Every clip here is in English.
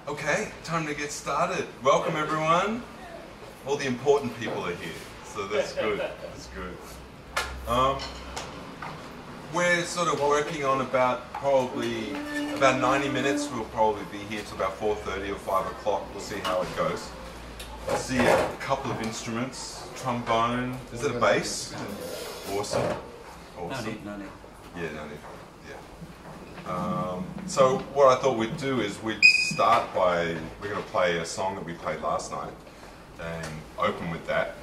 Okay, time to get started. Welcome everyone. All the important people are here, so that's good. That's good. We're sort of working on probably about 90 minutes. We'll probably be here till about 4:30 or 5 o'clock. We'll see how it goes. I see a couple of instruments. Trombone. Is it a bass? Awesome. Awesome. No need. Yeah, no need. So what I thought we'd do is we'd start by, we're going to play a song that we played last night and open with that.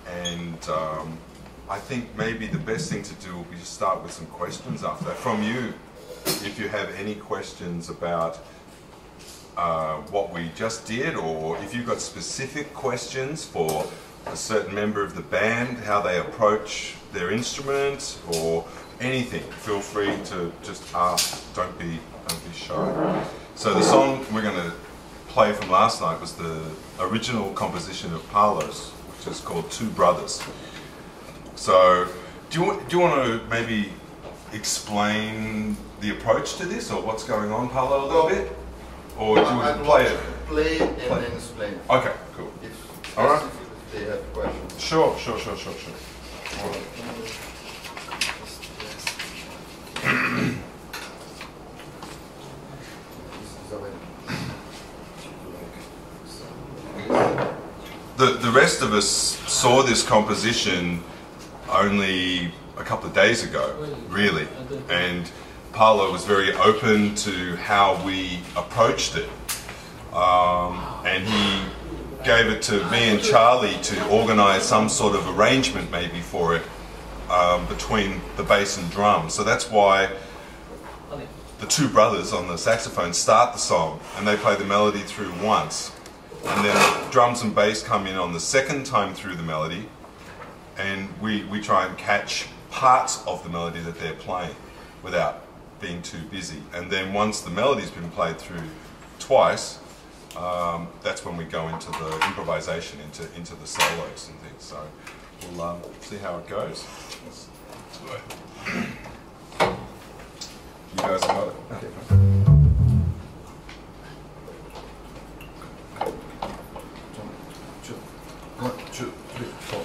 And I think maybe the best thing to do will be to start with some questions after that from you. If you have any questions about what we just did, or if you've got specific questions for a certain member of the band, how they approach their instrument, or anything, feel free to just ask. Don't be shy. So the song we're going to play from last night was the original composition of Paolo's, which is called Two Brothers. So do you want to maybe explain the approach to this, or what's going on, Paolo, a little bit? Or do you want to play it? Play it and then explain it. Okay, cool. If, all right. If they have questions. Sure. All right. The rest of us saw this composition only a couple of days ago, really, and Paolo was very open to how we approached it, and he gave it to me and Charlie to organise some sort of arrangement maybe for it between the bass and drums. So that's why the two brothers on the saxophone start the song and they play the melody through once, and then the drums and bass come in on the second time through the melody, and we try and catch parts of the melody that they're playing without being too busy. And then once the melody's been played through twice, that's when we go into the improvisation, into the solos and things. So we'll see how it goes. Let's do it. You guys got it. Okay. One, two, three, four.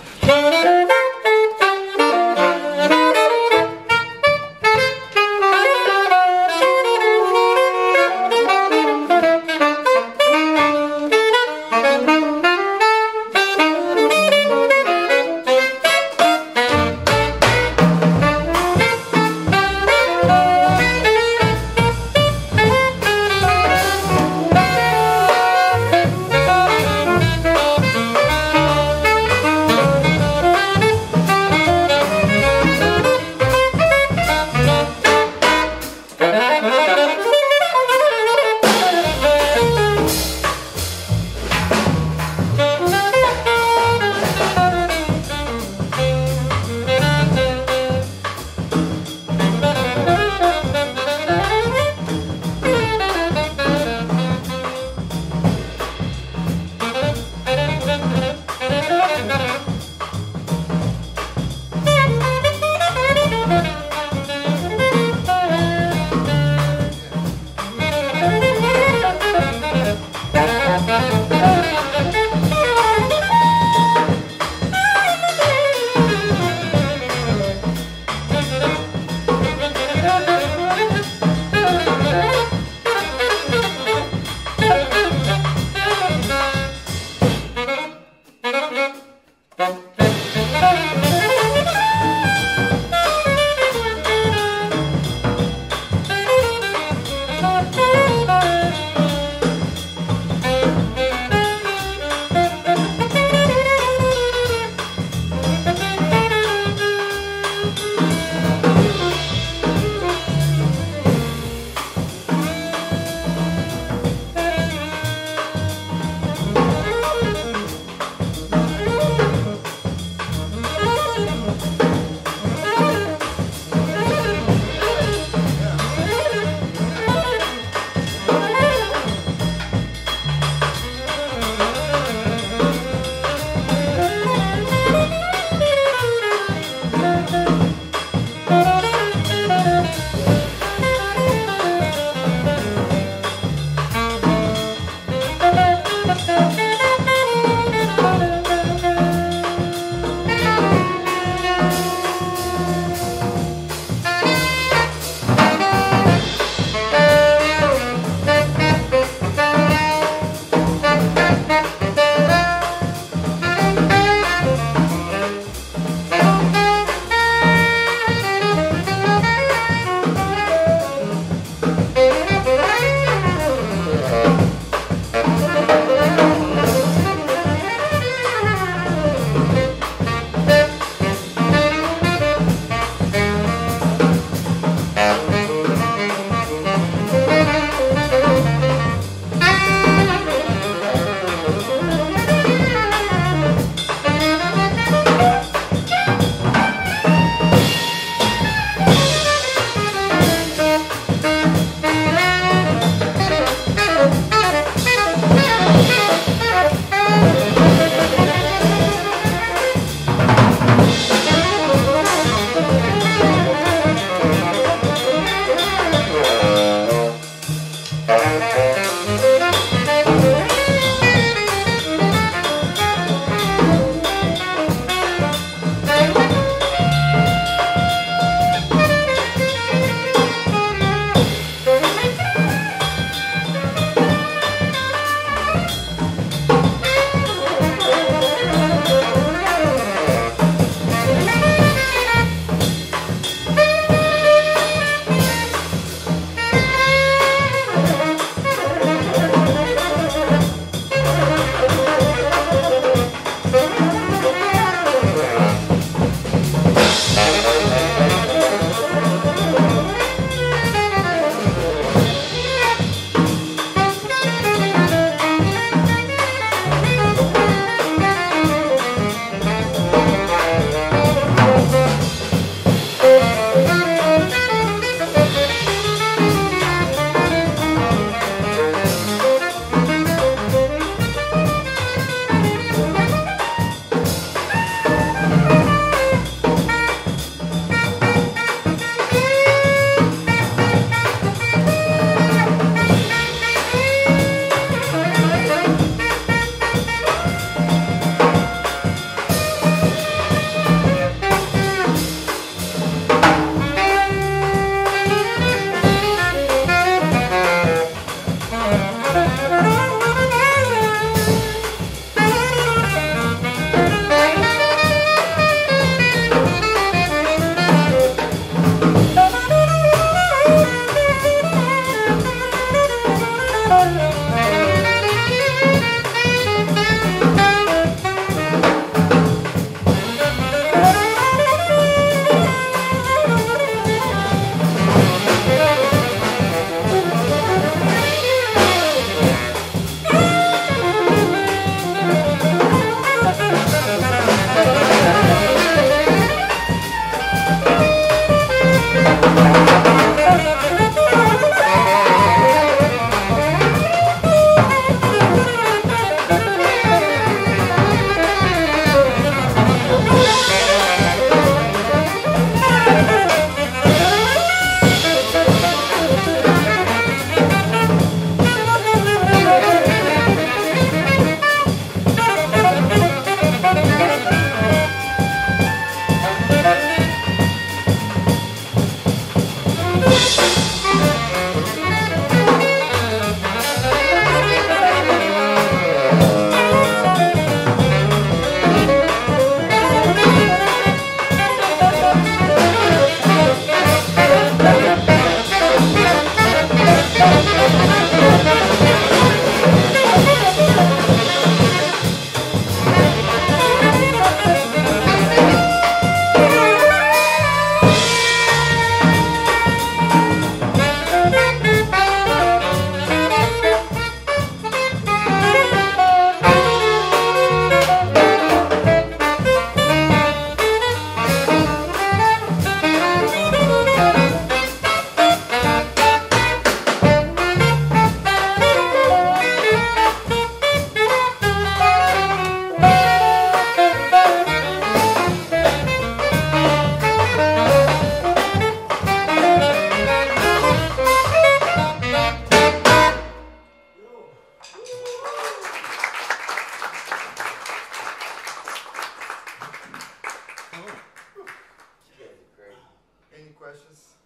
questions?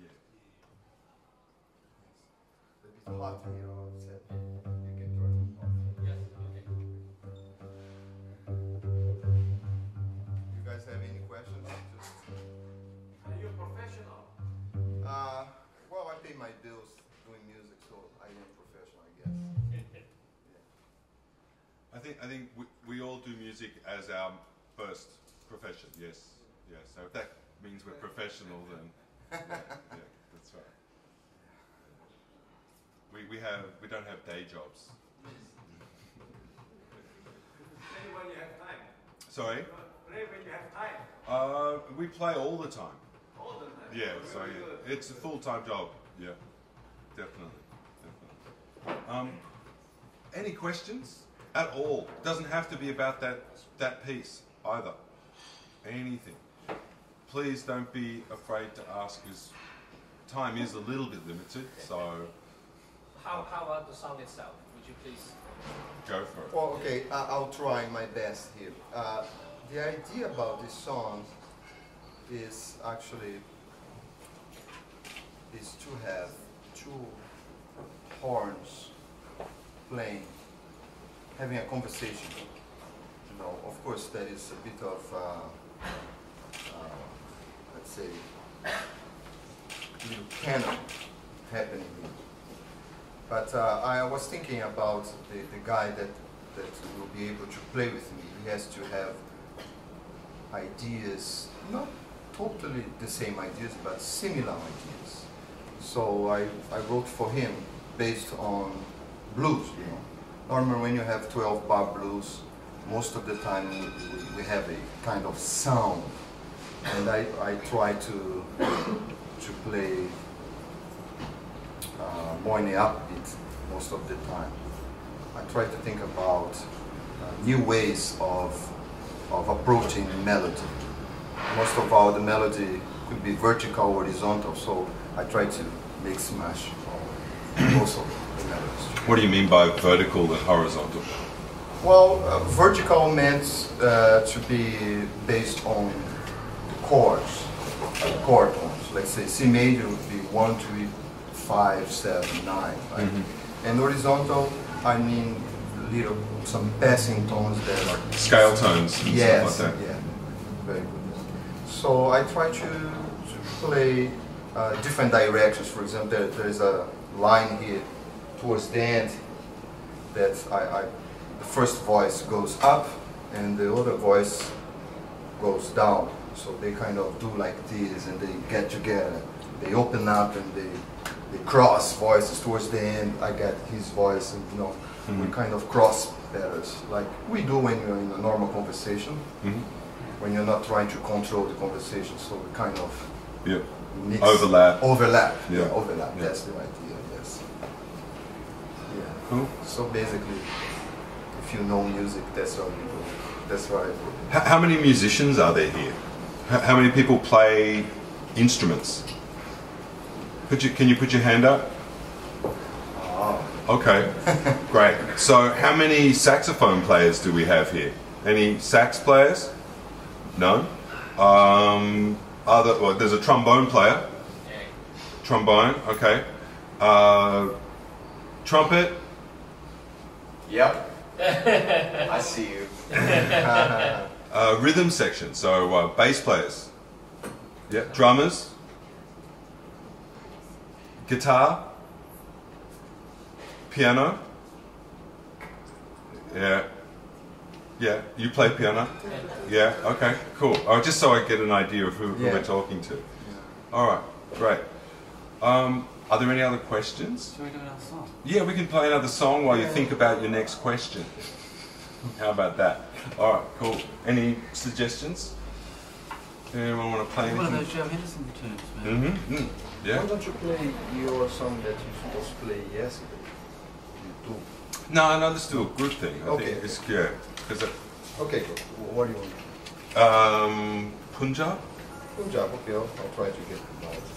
Yeah. It's hot here. You can turn it off. Yes. Okay. You guys have any questions? Are you a professional? Well, I pay my bills doing music, so I am professional, I guess. I think we all do music as our first profession. Yes, yes. So if that means we're professional, then yeah, that's right. We don't have day jobs. Play when you have time. Sorry. Play when you have time. We play all the time. All the time. Yeah, so yeah, it's a full-time job. Yeah, definitely. Any questions at all? Doesn't have to be about that piece either. Anything. Please don't be afraid to ask, because time is a little bit limited. So, how about the song itself? Would you please go for it? Well, okay, I'll try my best here. The idea about this song is actually to have two horns playing, having a conversation. You know, of course, there is a bit of let's say little canon happening here. But I was thinking about the guy that will be able to play with me. He has to have ideas, not totally the same ideas, but similar ideas. So I wrote for him based on blues, you know. Normally when you have 12-bar blues, most of the time we have a kind of sound. And I try to play more in the upbeat most of the time. I try to think about new ways of approaching melody. Most of all, the melody could be vertical or horizontal, so I try to mix mash most of the melodies. What do you mean by vertical and horizontal? Well, vertical meant to be based on chords, chord tones. Let's say C major would be 1, 3, 5, 7, 9. Right? Mm-hmm. And horizontal, I mean some passing tones that are scale tones. And yes, stuff like that. Yeah, very good. So I try to play different directions. For example, there's a line here towards the end that the first voice goes up and the other voice goes down. So they kind of do like this and they get together. They open up and they cross voices towards the end. I get his voice and, you know, we kind of cross patterns like we do when you're in a normal conversation, when you're not trying to control the conversation. So we kind of mix, overlap. Yeah, overlap. Yeah. That's the idea. Yes. Yeah. Cool. So basically, if you know music, that's how you do. That's what I do. How many musicians are there here? How many people play instruments? Can you put your hand up? Okay, great. So how many saxophone players do we have here? Any sax players? No? Well, there's a trombone player. Trombone, okay. Trumpet? Yep. I see you. Rhythm section, so bass players, yeah, drummers, guitar, piano, yeah, you play piano, yeah, okay, cool. Oh, just so I get an idea of who we're talking to. All right, great. Are there any other questions? Shall we do another song? Yeah, we can play another song while you think about your next question. How about that? All right, cool. Any suggestions? Anyone want to play One of anything? those Joe Henderson tunes, man. Yeah. Why don't you play your song that you supposed to play yesterday? You do. No, let's do a good thing. I Okay. think it's good. Cause Okay, cool. What do you want? Punjab? Good job. Okay, I'll try to get the knowledge.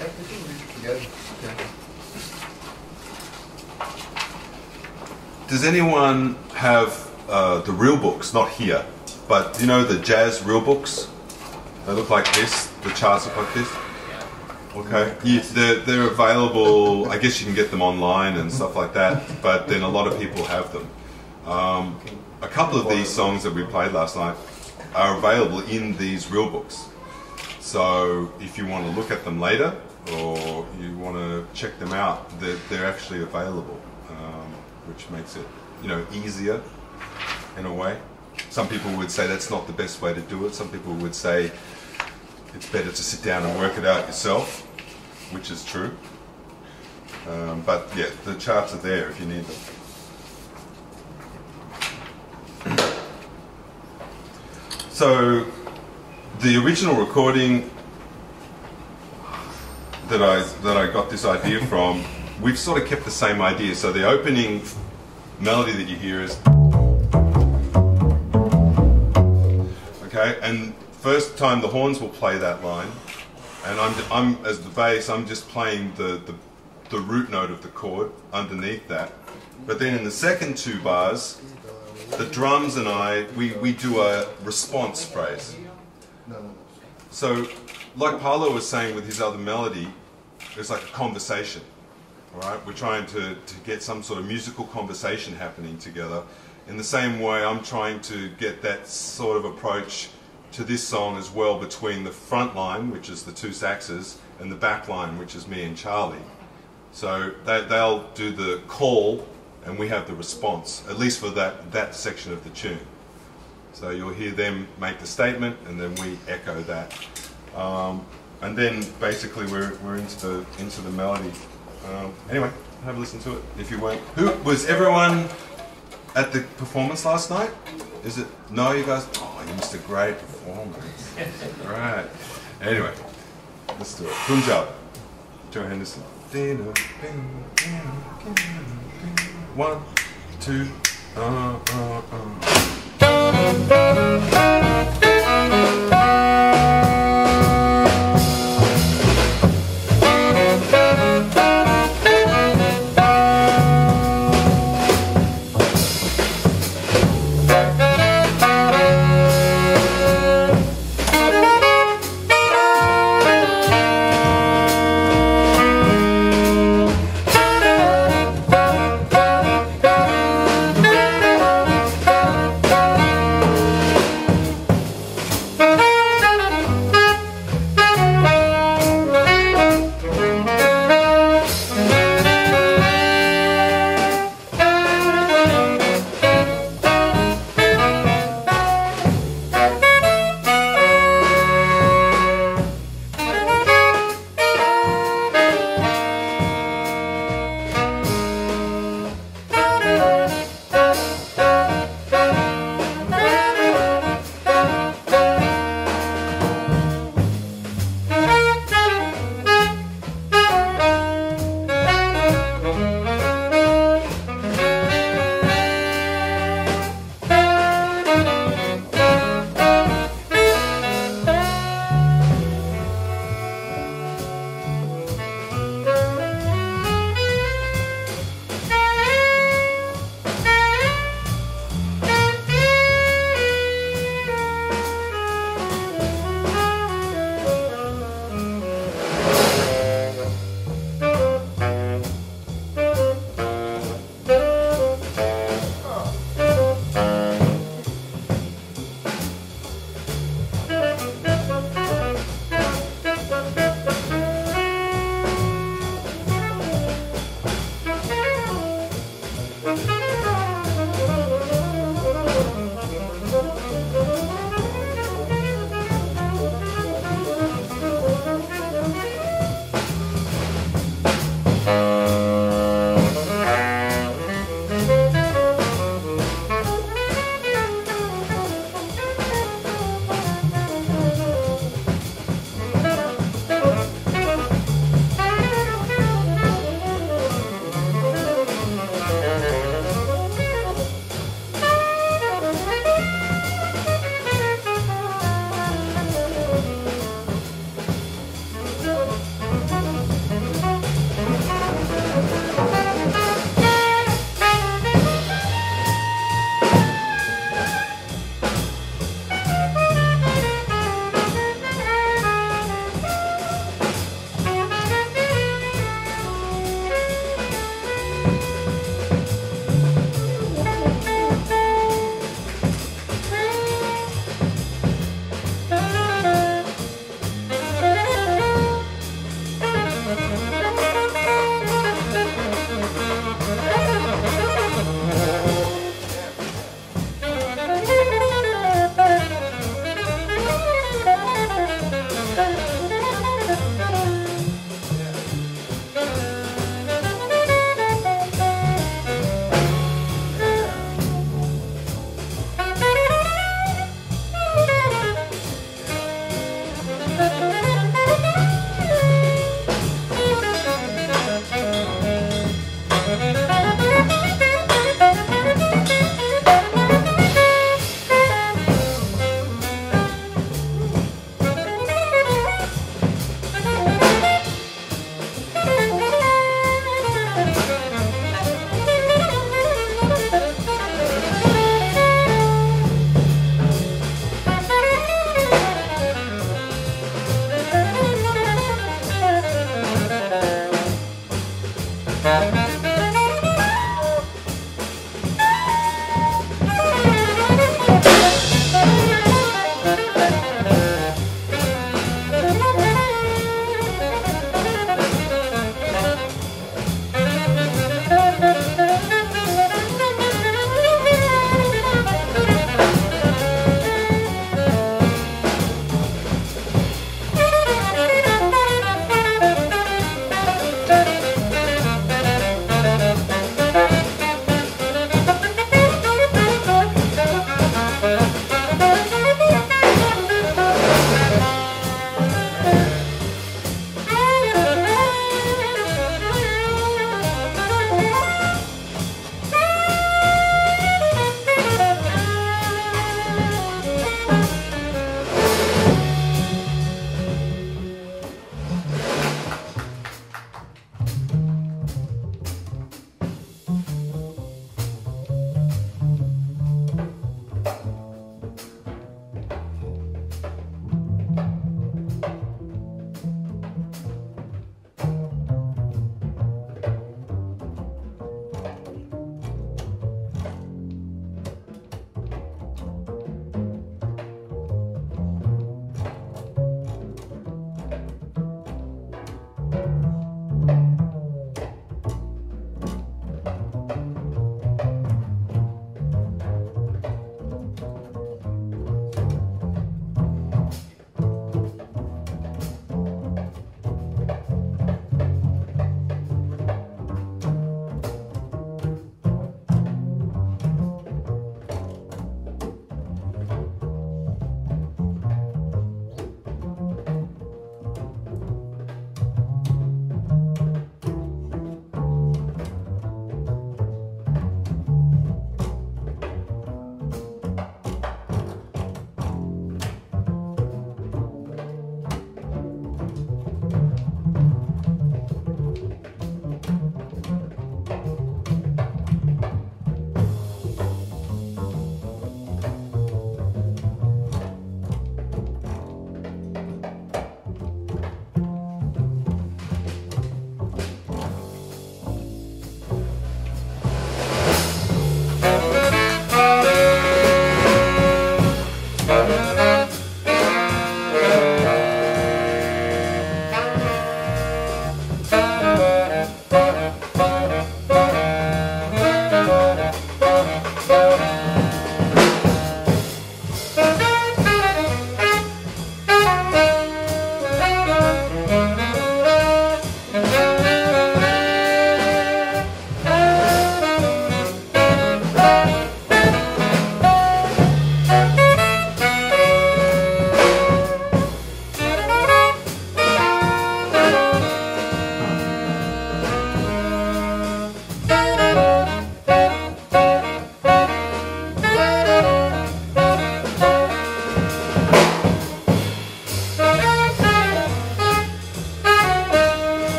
Everything we together. Okay. Does anyone have the real books? Not here, but you know the jazz real books? They look like this. The charts look like this. Okay. Yeah, they're available. I guess you can get them online and stuff like that. But then a lot of people have them. A couple of these songs that we played last night are available in these real books. So if you want to look at them later or you want to check them out, they're actually available, which makes it, you know, easier in a way. Some people would say that's not the best way to do it. Some people would say it's better to sit down and work it out yourself, which is true. But yeah, the charts are there if you need them. So the original recording that I got this idea from, we've sort of kept the same idea. So the opening melody that you hear is okay, and first time the horns will play that line, and I'm as the bass, I'm just playing the root note of the chord underneath that. But then in the second two bars, the drums and we do a response phrase. No. So, like Paolo was saying with his other melody, it's like a conversation. All right, we're trying to get some sort of musical conversation happening together. In the same way, I'm trying to get that sort of approach to this song as well, between the front line, which is the two saxes, and the back line, which is me and Charlie. So they'll do the call, and we have the response, at least for that section of the tune. So you'll hear them make the statement, and then we echo that. And then basically we're into the melody. Anyway, have a listen to it if you weren't. Was everyone at the performance last night? Is it? No, you guys? Oh, you missed a great performance. Right. Anyway, let's do it. Punjab. Joe Henderson. 1, 2,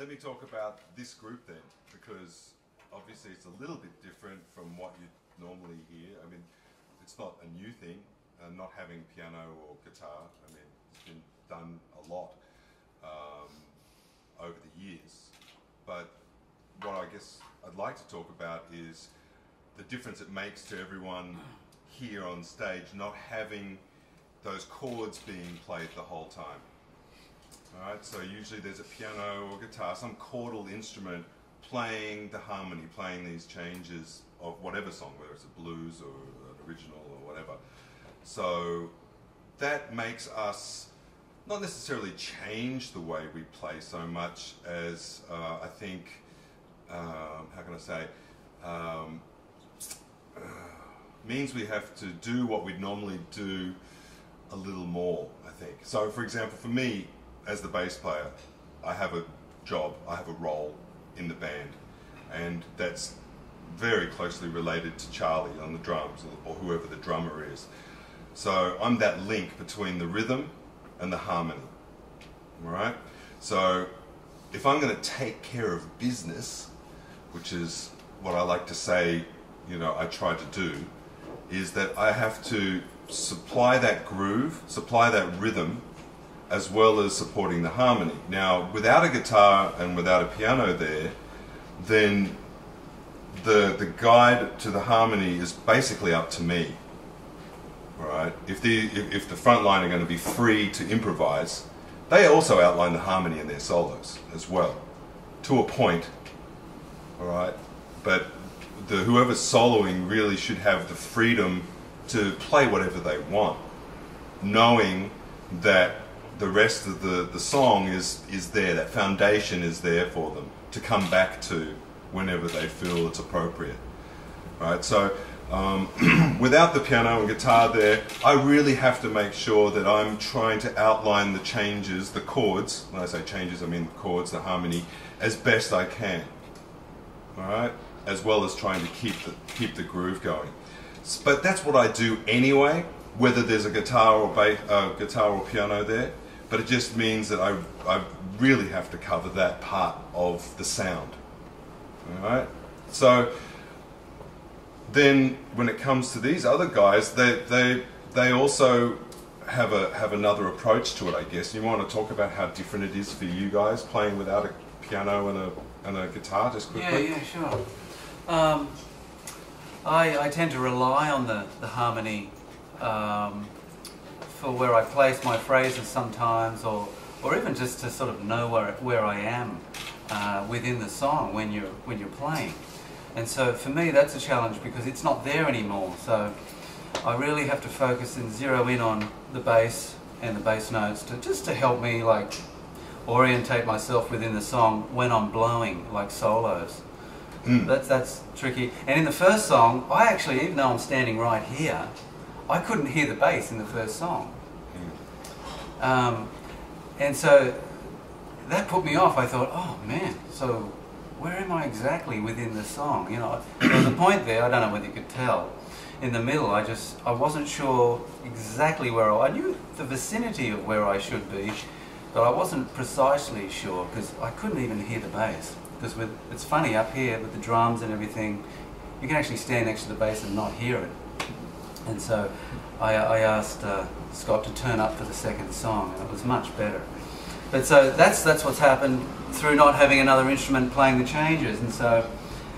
let me talk about this group then, because obviously it's a little bit different from what you normally hear. I mean, it's not a new thing, not having piano or guitar. I mean, it's been done a lot over the years. But what I guess I'd like to talk about is the difference it makes to everyone here on stage not having those chords being played the whole time. Alright, so usually there's a piano or guitar, some chordal instrument playing the harmony, playing these changes of whatever song, whether it's a blues or an original or whatever. So that makes us not necessarily change the way we play so much as I think, how can I say, means we have to do what we'd normally do a little more, I think. So for example, for me, as the bass player, I have a job, I have a role in the band, and that's very closely related to Charlie on the drums, or whoever the drummer is. So I'm that link between the rhythm and the harmony, all right? So if I'm going to take care of business, which is what I like to say, you know, I try to do, is that I have to supply that groove, supply that rhythm, as well as supporting the harmony. Now, without a guitar and without a piano there, then the guide to the harmony is basically up to me. Right? If the front line are going to be free to improvise, they also outline the harmony in their solos as well, to a point. All right, but whoever's soloing really should have the freedom to play whatever they want, knowing that the rest of the song is there, that foundation is there for them to come back to whenever they feel it's appropriate. Right? So without the piano and guitar there, I really have to make sure that I'm trying to outline the changes, the chords, when I say changes I mean the chords, the harmony, as best I can. All right? As well as trying to keep the groove going. But that's what I do anyway, whether there's a guitar or piano there. But it just means that I really have to cover that part of the sound. All right? So then when it comes to these other guys, they also have another approach to it, I guess. You want to talk about how different it is for you guys playing without a piano and a guitar, just quickly? Yeah, sure. I tend to rely on the harmony for where I place my phrases sometimes, or even just to sort of know where I am within the song when you're playing. And so for me that's a challenge because it's not there anymore. So I really have to focus and zero in on the bass and the bass notes just to help me like orientate myself within the song when I'm blowing like solos. That's tricky. And in the first song, I actually, even though I'm standing right here, I couldn't hear the bass in the first song. And so that put me off. I thought, oh man, so where am I exactly within the song? You know, there was a point there, I don't know whether you could tell, in the middle I wasn't sure exactly where I knew the vicinity of where I should be, but I wasn't precisely sure because I couldn't even hear the bass. Because it's funny, up here with the drums and everything, you can actually stand next to the bass and not hear it. And so I asked Scott to turn up for the second song, and it was much better. But so that's what's happened through not having another instrument playing the changes, and so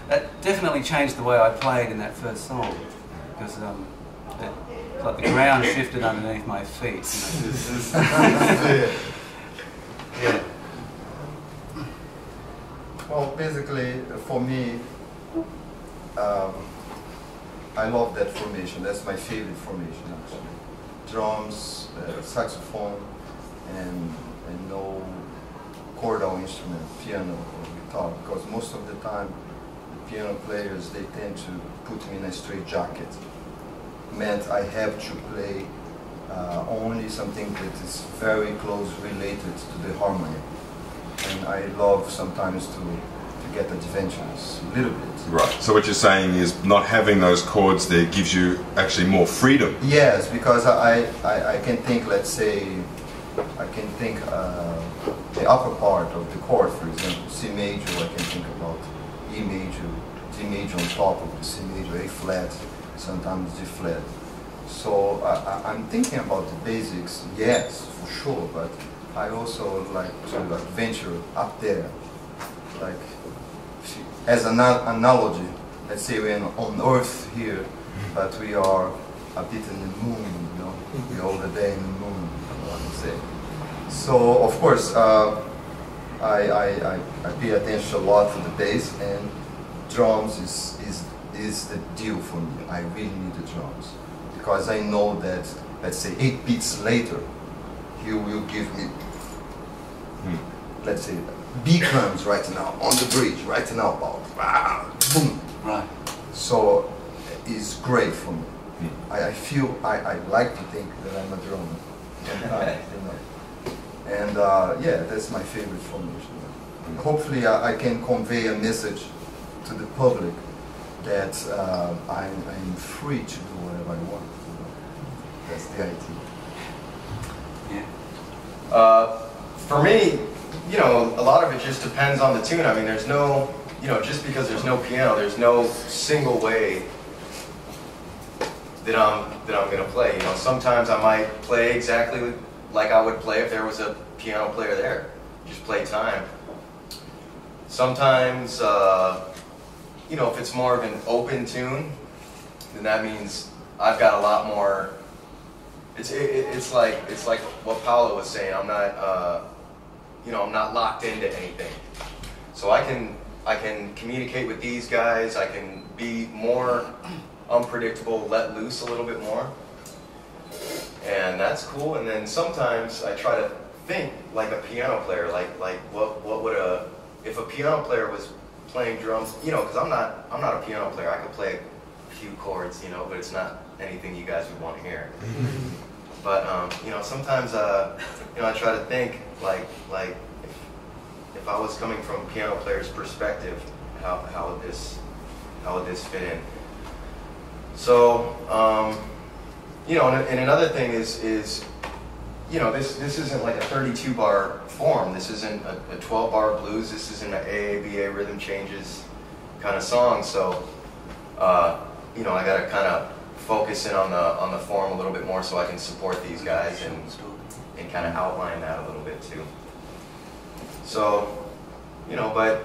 that definitely changed the way I played in that first song, because like the ground shifted underneath my feet. You know. Yeah. Well, basically, for me, I love that formation. That's my favorite formation, actually. Drums, saxophone, and no chordal instrument, piano or guitar, because most of the time, the piano players, they tend to put me in a straight jacket. Meant I have to play only something that is very close related to the harmony. And I love sometimes to get adventures a little bit. Right. So what you're saying is not having those chords there gives you actually more freedom. Yes, because I can think, let's say, I can think the upper part of the chord, for example, C major, I can think about E major, D major on top of the C major, A flat, sometimes G flat. So I'm thinking about the basics, yes, for sure, but I also like to venture up there, like as an analogy. Let's say we're on Earth here, but we are a bit in the moon, you know, we're all the day in the moon, I would say. So of course, I pay attention a lot to the bass, and drums is the deal for me. I really need the drums, because I know that, let's say 8 beats later, he will give me, let's say, B comes right now, on the bridge, right now, boom. Right. So it's great for me. I feel, I like to think that I'm a drummer. You know. And yeah, that's my favorite formation. Hopefully I can convey a message to the public that I'm free to do whatever I want. You know. That's the idea. Yeah. For me, you know, a lot of it just depends on the tune. I mean, there's no, you know, just because there's no piano, there's no single way that I'm going to play. You know, sometimes I might play exactly like I would play if there was a piano player there. Just play time. Sometimes, you know, if it's more of an open tune, then that means I've got a lot more. It's like what Paolo was saying. I'm not, you know, I'm not locked into anything. So I can communicate with these guys. I can be more unpredictable, let loose a little bit more, and that's cool. And then sometimes I try to think like a piano player, like what would if a piano player was playing drums, you know, because I'm not a piano player. I could play a few chords, you know, but it's not anything you guys would want to hear. But you know, sometimes you know, I try to think like if I was coming from a piano player's perspective, how would this fit in? So you know, and another thing is you know, this isn't like a 32-bar form. This isn't a 12-bar blues. This isn't an AABA rhythm changes kind of song. So you know, I got to kind of focus in on the form a little bit more so I can support these guys and kind of outline that a little bit too. So you know, but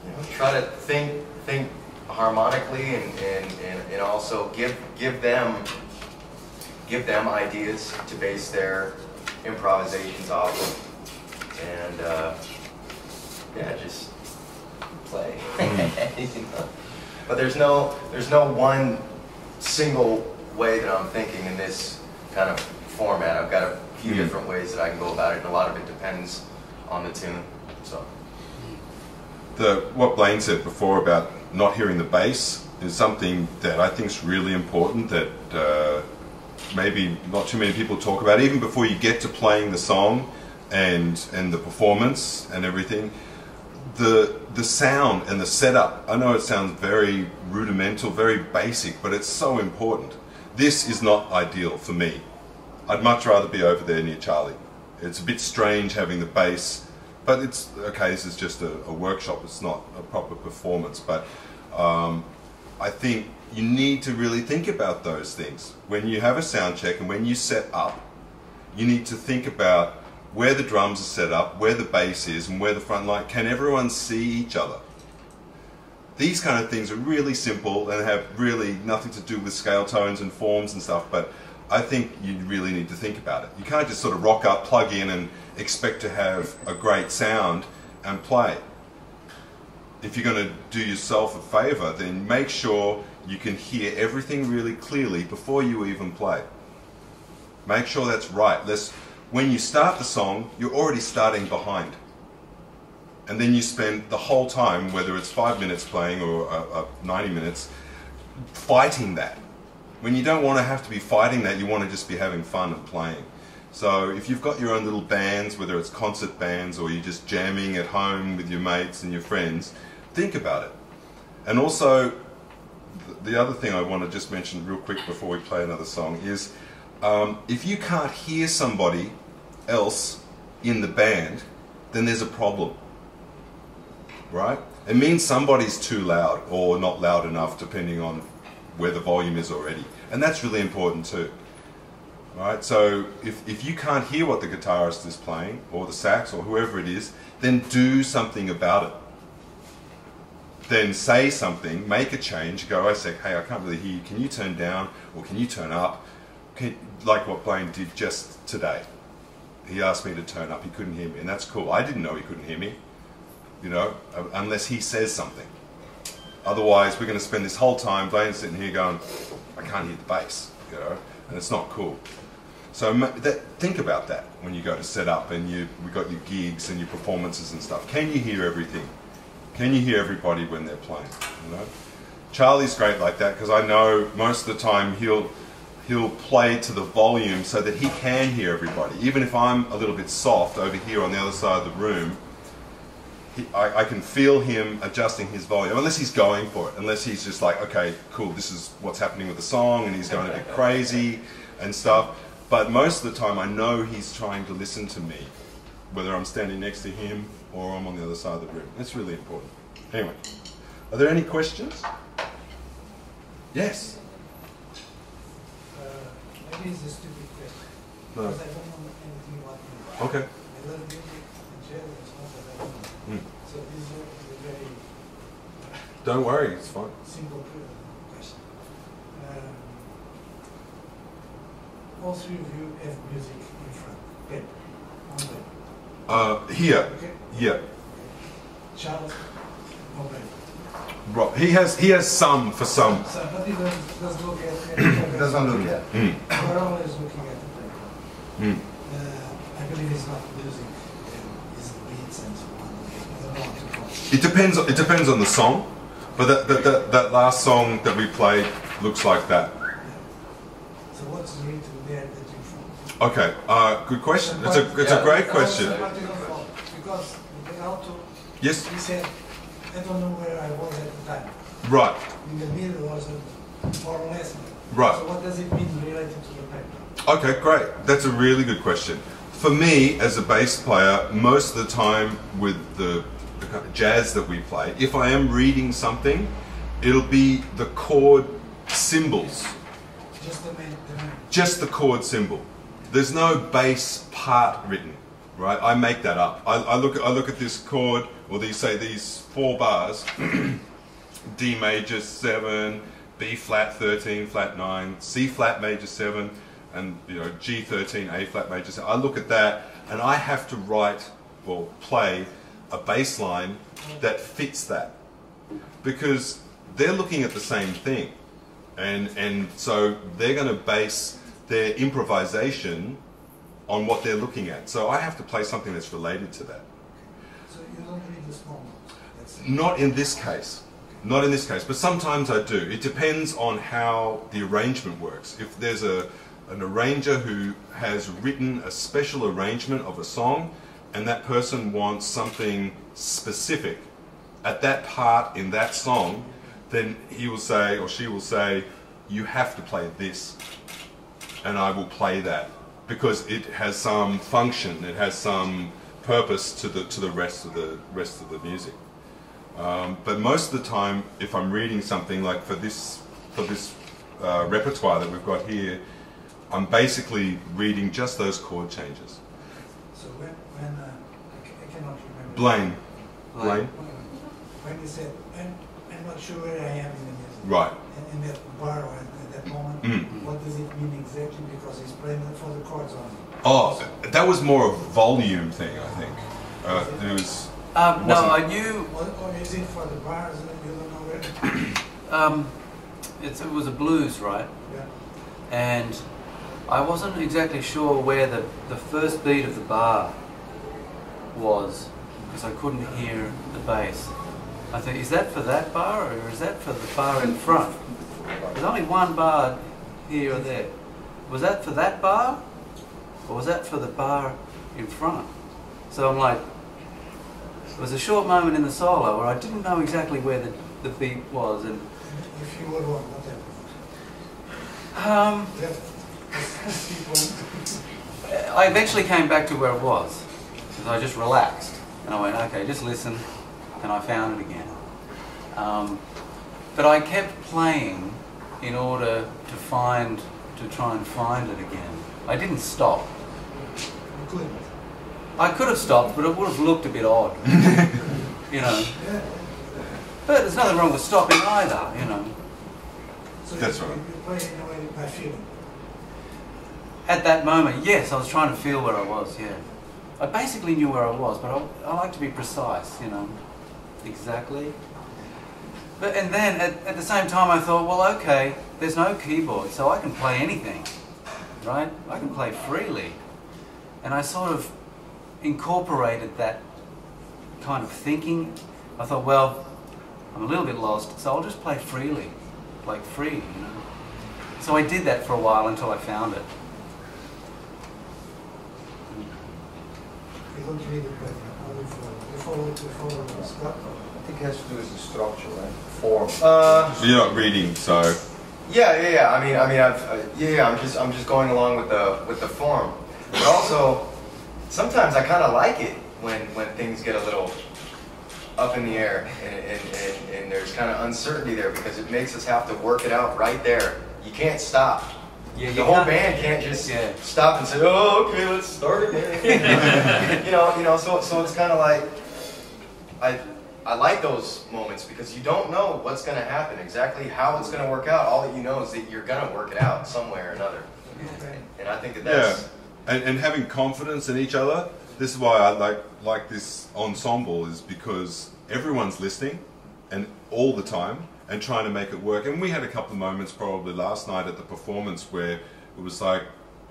you know, try to think harmonically and also give them ideas to base their improvisations off of, and yeah, just play. You know? But there's no one single way that I'm thinking in this kind of format. I've got a few different ways that I can go about it, and a lot of it depends on the tune. So what Blaine said before about not hearing the bass is something that I think is really important, that maybe not too many people talk about, even before you get to playing the song and the performance and everything. The sound and the setup, I know it sounds very rudimental, very basic, but it's so important. This is not ideal for me. I'd much rather be over there near Charlie. It's a bit strange having the bass, but it's okay, this is just a workshop, it's not a proper performance. But I think you need to really think about those things. When you have a sound check and when you set up, you need to think about where the drums are set up, where the bass is, and where the front line. Can everyone see each other? These kind of things are really simple and have really nothing to do with scale tones and forms and stuff, but I think you really need to think about it. You can't just sort of rock up, plug in, and expect to have a great sound and play. If you're going to do yourself a favor, then make sure you can hear everything really clearly before you even play. Make sure that's right. When you start the song, you're already starting behind. And then you spend the whole time, whether it's 5 minutes playing or 90 minutes, fighting that. When you don't want to have to be fighting that, you want to just be having fun and playing. So if you've got your own little bands, whether it's concert bands or you're just jamming at home with your mates and your friends, think about it. And also, the other thing I want to just mention real quick before we play another song is, if you can't hear somebody else in the band, then there's a problem, right? It means somebody's too loud or not loud enough, depending on where the volume is already. And that's really important too, right? So if you can't hear what the guitarist is playing, or the sax, or whoever it is, then do something about it. Then say something, make a change, go, I say, hey, I can't really hear you, can you turn down, or can you turn up? Like what Blaine did just today. He asked me to turn up, he couldn't hear me, and that's cool. I didn't know he couldn't hear me, you know, unless he says something. Otherwise, we're going to spend this whole time, Blaine's sitting here going, I can't hear the bass, you know, and it's not cool. So think about that when you go to set up and we've got your gigs and your performances and stuff. Can you hear everything? Can you hear everybody when they're playing, you know? Charlie's great like that, because I know most of the time he'll play to the volume so that he can hear everybody. Even if I'm a little bit soft over here on the other side of the room, I can feel him adjusting his volume, unless he's going for it, unless he's just like, okay, cool, this is what's happening with the song, and he's going a bit crazy and stuff. But most of the time I know he's trying to listen to me, whether I'm standing next to him or I'm on the other side of the room. That's really important. Anyway, are there any questions? Yes? Maybe it's a stupid question. No. Because I don't know anything about music. Okay. I love music and jazz, it's not that I don't know. So this is a very Don't worry, it's fine. simple question. All three of you have music in front. Paper. On paper. Here. Okay? Yeah. Charles, no paper. Right. He has some for some. So, but he does look at paper. Doesn't look at. We're always looking at the paper. I believe it's not music, it's the beats and so on. I don't know what to call it. It depends on the song, but that last song that we played looks like that. So what's the rhythm there that you found? Okay. Good question. It's a great question. Because the alto, Yes. he said, I don't know where I was at the time. Right. In the middle was more or less. Right. So what does it mean related to the paper? Okay, great. That's a really good question. For me, as a bass player, most of the time with the kind of jazz that we play, if I am reading something, it'll be the chord symbols. Just the main. Just the chord symbol. There's no bass part written, right? I make that up. I look at this chord, or these 4 bars, D major 7, B flat 13, flat 9, C flat major 7, and G 13, A flat major 7. I look at that, and I have to write or play a bass line that fits that, because they're looking at the same thing, and so they're going to base their improvisation on what they're looking at. So I have to play something that's related to that. So you don't read the small notes? Not in this case. Not in this case, but sometimes I do. It depends on how the arrangement works. If there's an arranger who has written a special arrangement of a song, and that person wants something specific at that part in that song, then he will say, or she will say, you have to play this. And I will play that, because it has some function, it has some purpose to the rest of the music. But most of the time, if I'm reading something like for this repertoire that we've got here, I'm basically reading just those chord changes. So when I cannot remember. Blaine. When you said, I'm not sure where I am in the music. Right. In that bar or at that moment, what does it mean exactly? Because he's playing for the chords only. Oh, that was more a volume thing, I think. It was. No, I knew. Or is it for the bars and you don't know where? It was a blues, right? Yeah. And I wasn't exactly sure where the first beat of the bar was, because I couldn't hear the bass. I think, is that for that bar, or is that for the bar in front? There's only one bar here or there. Was that for that bar, or was that for the bar in front? So I'm like, it was a short moment in the solo where I didn't know exactly where the beat was. And if you were wrong, what happened? I eventually came back to where it was. Because I just relaxed. And I went, okay, just listen. And I found it again. But I kept playing in order to try and find it again. I didn't stop. You couldn't. I could have stopped, but it would have looked a bit odd. You know. Yeah. But there's nothing wrong with stopping either, you know. So That's you, right. you play in a way by feeling. At that moment, yes, I was trying to feel where I was, yeah. I basically knew where I was, but I like to be precise, you know. Exactly. And then, at the same time, I thought, well, okay, there's no keyboard, so I can play anything, right? I can play freely. And I sort of incorporated that kind of thinking. I thought, well, I'm a little bit lost, so I'll just play freely, like free, you know. So I did that for a while until I found it. You don't read it, but how do you follow? You follow the stuff. I think it has to do with the structure, right? Form. So you're not reading, so Yeah. I'm just going along with the form. But also, sometimes I kind of like it when things get a little up in the air and there's kind of uncertainty there because it makes us have to work it out right there. You can't stop. Yeah, The whole band can't just stop and say, "Oh, okay, let's start again." you know. So it's kind of like I like those moments because you don't know what's going to happen, exactly how it's going to work out. All that you know is that you're going to work it out some way or another. Okay. And I think that's and having confidence in each other. This is why I like this ensemble, is because everyone's listening and all the time and trying to make it work. And we had a couple of moments probably last night at the performance where it was like,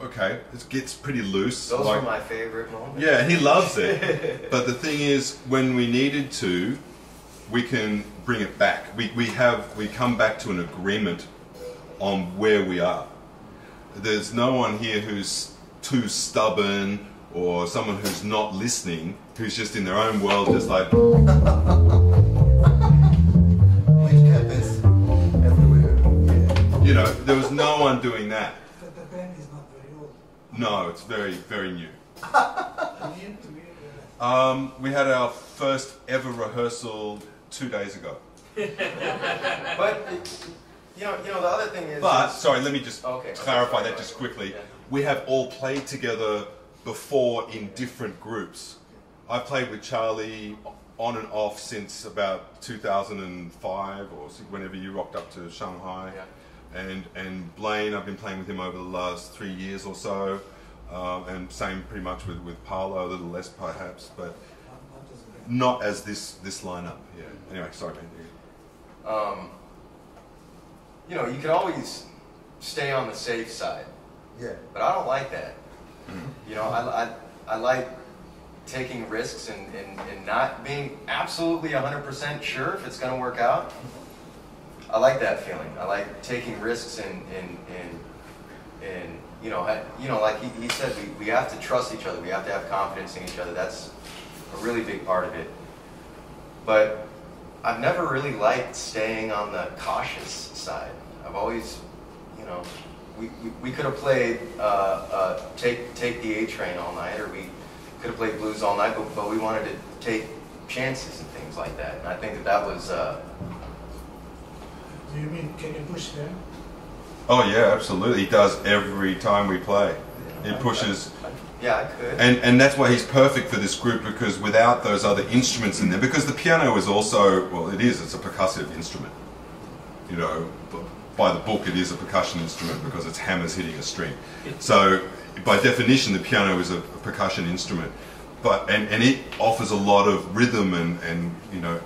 okay, it gets pretty loose. those like, were my favorite moments. Yeah, he loves it. But the thing is, when we needed to, we can bring it back. We come back to an agreement on where we are. There's no one here who's too stubborn or someone who's not listening, who's just in their own world, just like... Which happens everywhere. Yeah. You know, there was no one doing that. But the band is not very old. No, it's very, very new. To me, We had our first ever rehearsal 2 days ago. But you know, the other thing is. But, sorry, let me just clarify sorry, that just quickly. Yeah. We have all played together before in different groups. I played with Charlie on and off since about 2005 or whenever you rocked up to Shanghai. Yeah. And Blaine, I've been playing with him over the last 3 years or so. And same pretty much with Paolo, a little less perhaps, but not as this lineup. Yeah. Anyway, sorry, man. You know, you can always stay on the safe side. Yeah. But I don't like that. You know, I like taking risks and not being absolutely 100% sure if it's going to work out. I like that feeling. I like taking risks and you know, like he said, we have to trust each other. We have to have confidence in each other. That's a really big part of it. But I've never really liked staying on the cautious side. I've always, you know, we could have played take the A Train all night, or we could have played blues all night, but we wanted to take chances and things like that. And I think that was. do you mean can you push them? Oh yeah, absolutely. He does every time we play. He pushes. Yeah, I could. And that's why he's perfect for this group, because without those other instruments in there, because the piano is also, well, it's a percussive instrument. You know, by the book it is a percussion instrument because it's hammers hitting a string. So by definition the piano is a percussion instrument. And it offers a lot of rhythm and you know,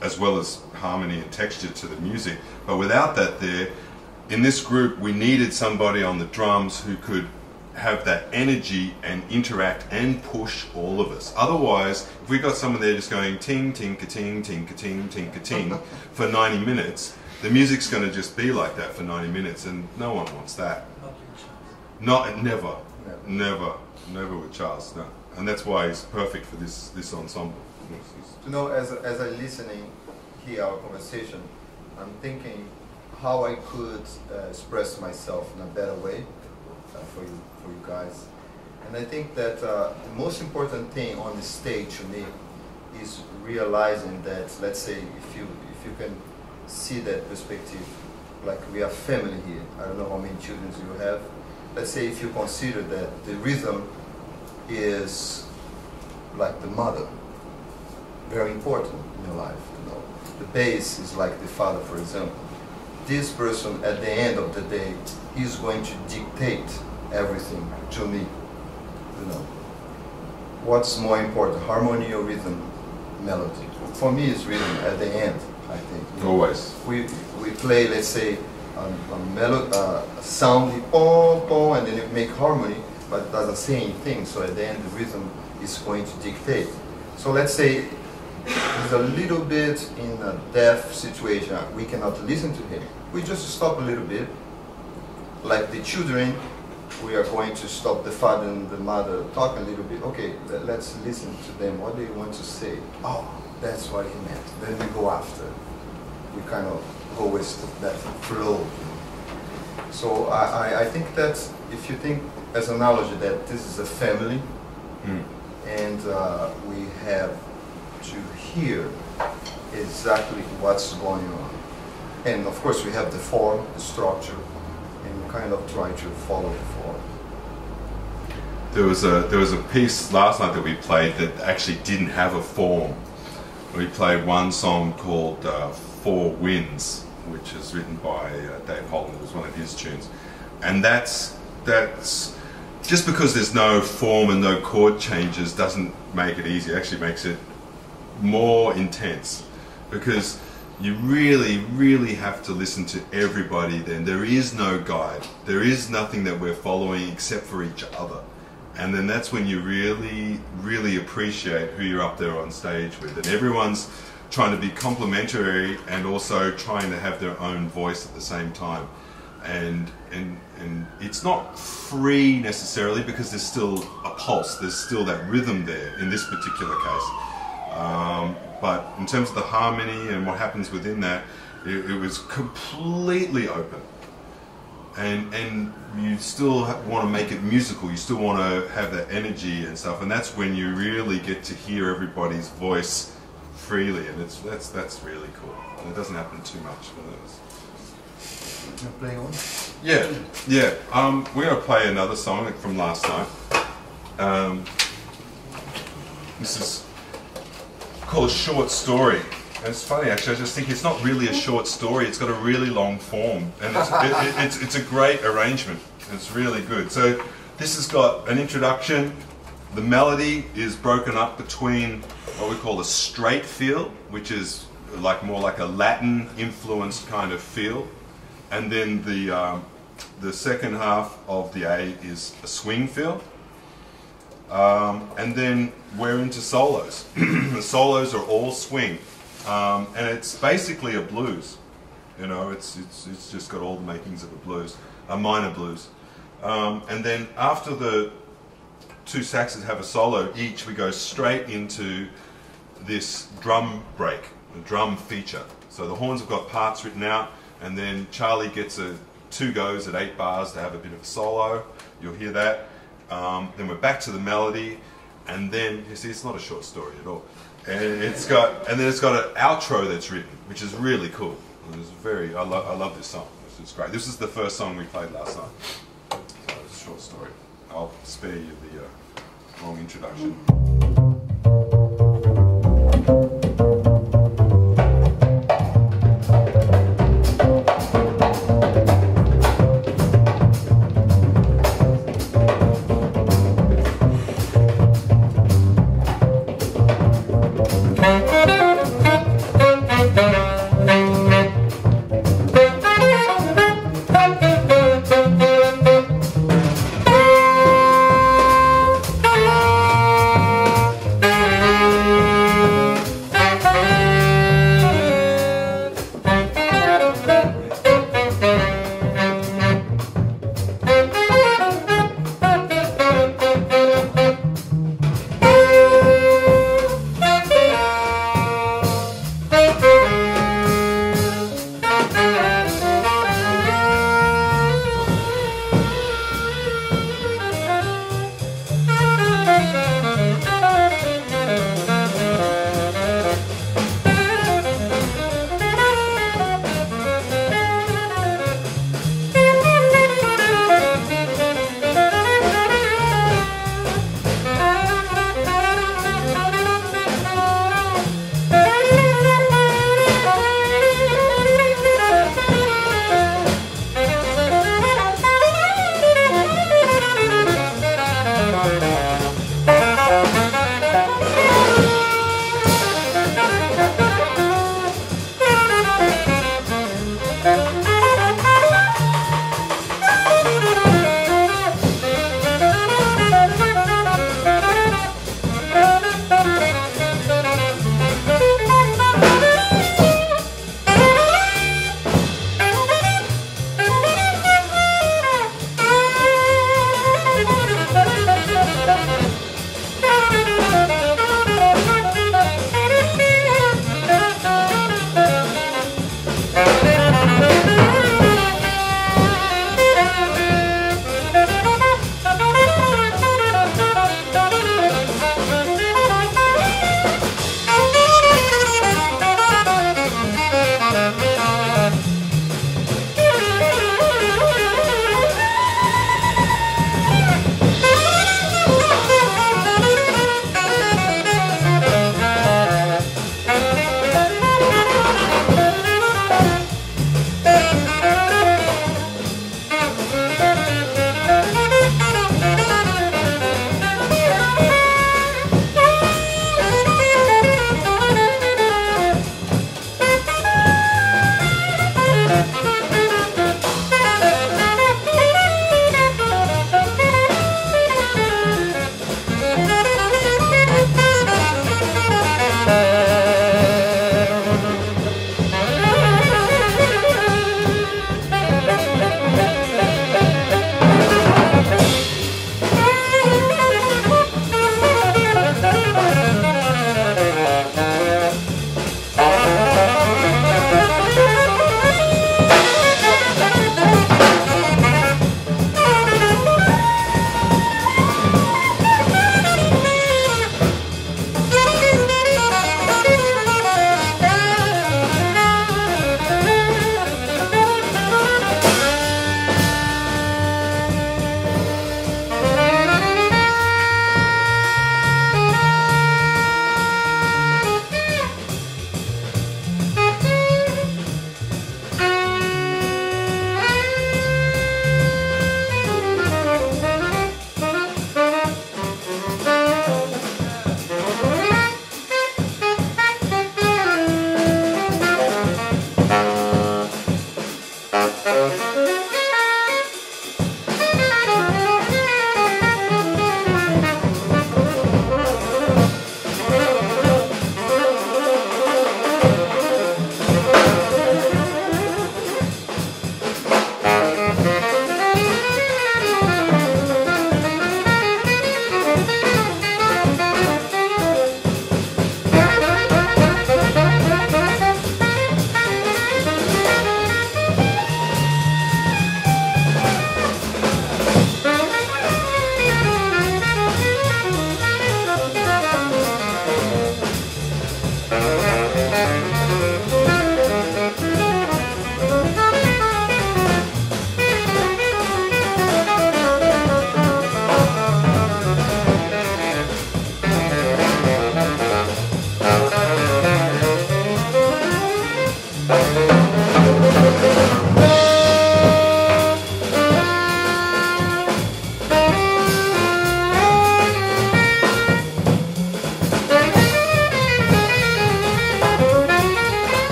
as well as harmony and texture to the music. But without that there, in this group we needed somebody on the drums who could have that energy and interact and push all of us. Otherwise, if we got someone there just going ting, ting, ka-ting, ting, ka-ting, ting, ka-ting for 90 minutes, the music's going to just be like that for 90 minutes, and no one wants that. Never with Charles, no. And that's why he's perfect for this ensemble. You know, as I listening here our conversation, I'm thinking how I could express myself in a better way for you guys. And I think that the most important thing on the stage to me is realizing that, let's say, if you can see that perspective, like we are family here. I don't know how many children you have. Let's say if you consider that the rhythm is like the mother, very important in your life. You know, the bass is like the father, for example. This person, at the end of the day, is going to dictate everything to me. You know, what's more important, harmony or rhythm, melody? For me, it's rhythm at the end. I think. You know, Always. We play, let's say, a melody, a sound, pom pom, and then you make harmony, but it doesn't say anything. So at the end, the rhythm is going to dictate. So let's say he's a little bit in a deaf situation. We cannot listen to him. We just stop a little bit. Like the children, we are going to stop the father and the mother talk a little bit. Okay, let's listen to them. What do you want to say? Oh, that's what he meant. Then we go after. We kind of go with that flow. So I think that if you think as an analogy that this is a family, and we have to hear exactly what's going on. And of course we have the form, the structure, and we kind of try to follow the form. There was a piece last night that we played that actually didn't have a form. We played one song called Four Winds, which is written by Dave Holland. It was one of his tunes. And that's just because there's no form and no chord changes doesn't make it easy. It actually makes it more intense, because you really, really have to listen to everybody then. There is no guide. There is nothing that we're following except for each other. And then that's when you really, really appreciate who you're up there on stage with. And everyone's trying to be complimentary and also trying to have their own voice at the same time. And it's not free necessarily, because there's still a pulse, there's still that rhythm there in this particular case. But in terms of the harmony and what happens within that, it was completely open. And you still want to make it musical, you still want to have that energy and stuff, and that's when you really get to hear everybody's voice freely, and that's really cool. And it doesn't happen too much for those. You play one? Yeah. We're going to play another song from last night. This is called A Short Story. And it's funny, actually, I just think it's not really a short story, it's got a really long form. And it's a great arrangement. It's really good. So this has got an introduction. The melody is broken up between what we call a straight feel, which is more like a Latin influenced kind of feel. And then the second half of the A is a swing feel. And then we're into solos. The solos are all swing. And it's basically a blues, you know. It's just got all the makings of a blues, a minor blues. And then after the two saxes have a solo each, we go straight into this drum break, a drum feature. So the horns have got parts written out, and then Charlie gets two goes at 8 bars to have a bit of a solo. You'll hear that. Then we're back to the melody, and then you see it's not a short story at all. And then it's got an outro that's written, which is really cool. I love this song. It's great. This is the first song we played last night. So it's a short story. I'll spare you the long introduction.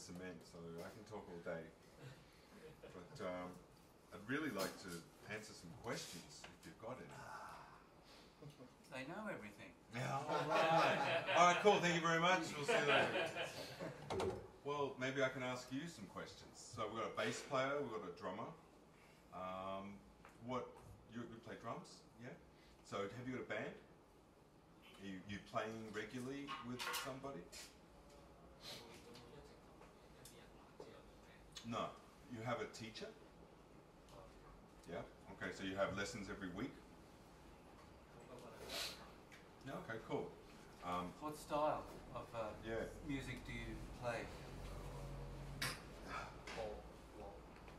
cement, so I can talk all day. But I'd really like to answer some questions if you've got any. They know everything. Yeah, all right. All right, cool. Thank you very much. We'll see you later. Well, maybe I can ask you some questions. So we've got a bass player, we've got a drummer. You play drums? Yeah. So have you got a band? Are you playing regularly with somebody? No. You have a teacher? Yeah. Okay. So you have lessons every week? No. Okay. Cool. What style of Yeah. music do you play?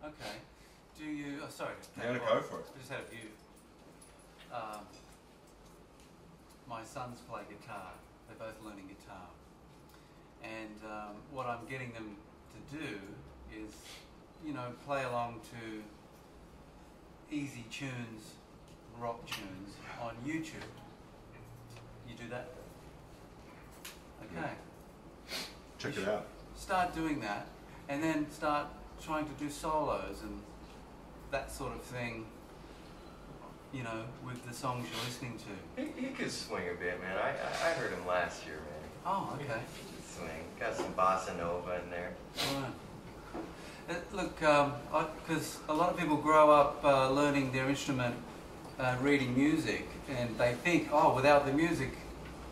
Okay. Do you? Oh, sorry. You're gonna go for it. I just had a view. My sons play guitar. They're both learning guitar, and what I'm getting them to do is, you know, play along to easy tunes, rock tunes on YouTube. You do that? Okay. Check You it out. Start doing that, and then start trying to do solos and that sort of thing you know, with the songs you're listening to? He could swing a bit, man. I heard him last year, man. Oh, okay. He could swing. Got some bossa nova in there. Right. Look, because a lot of people grow up learning their instrument, reading music, and they think, oh, without the music,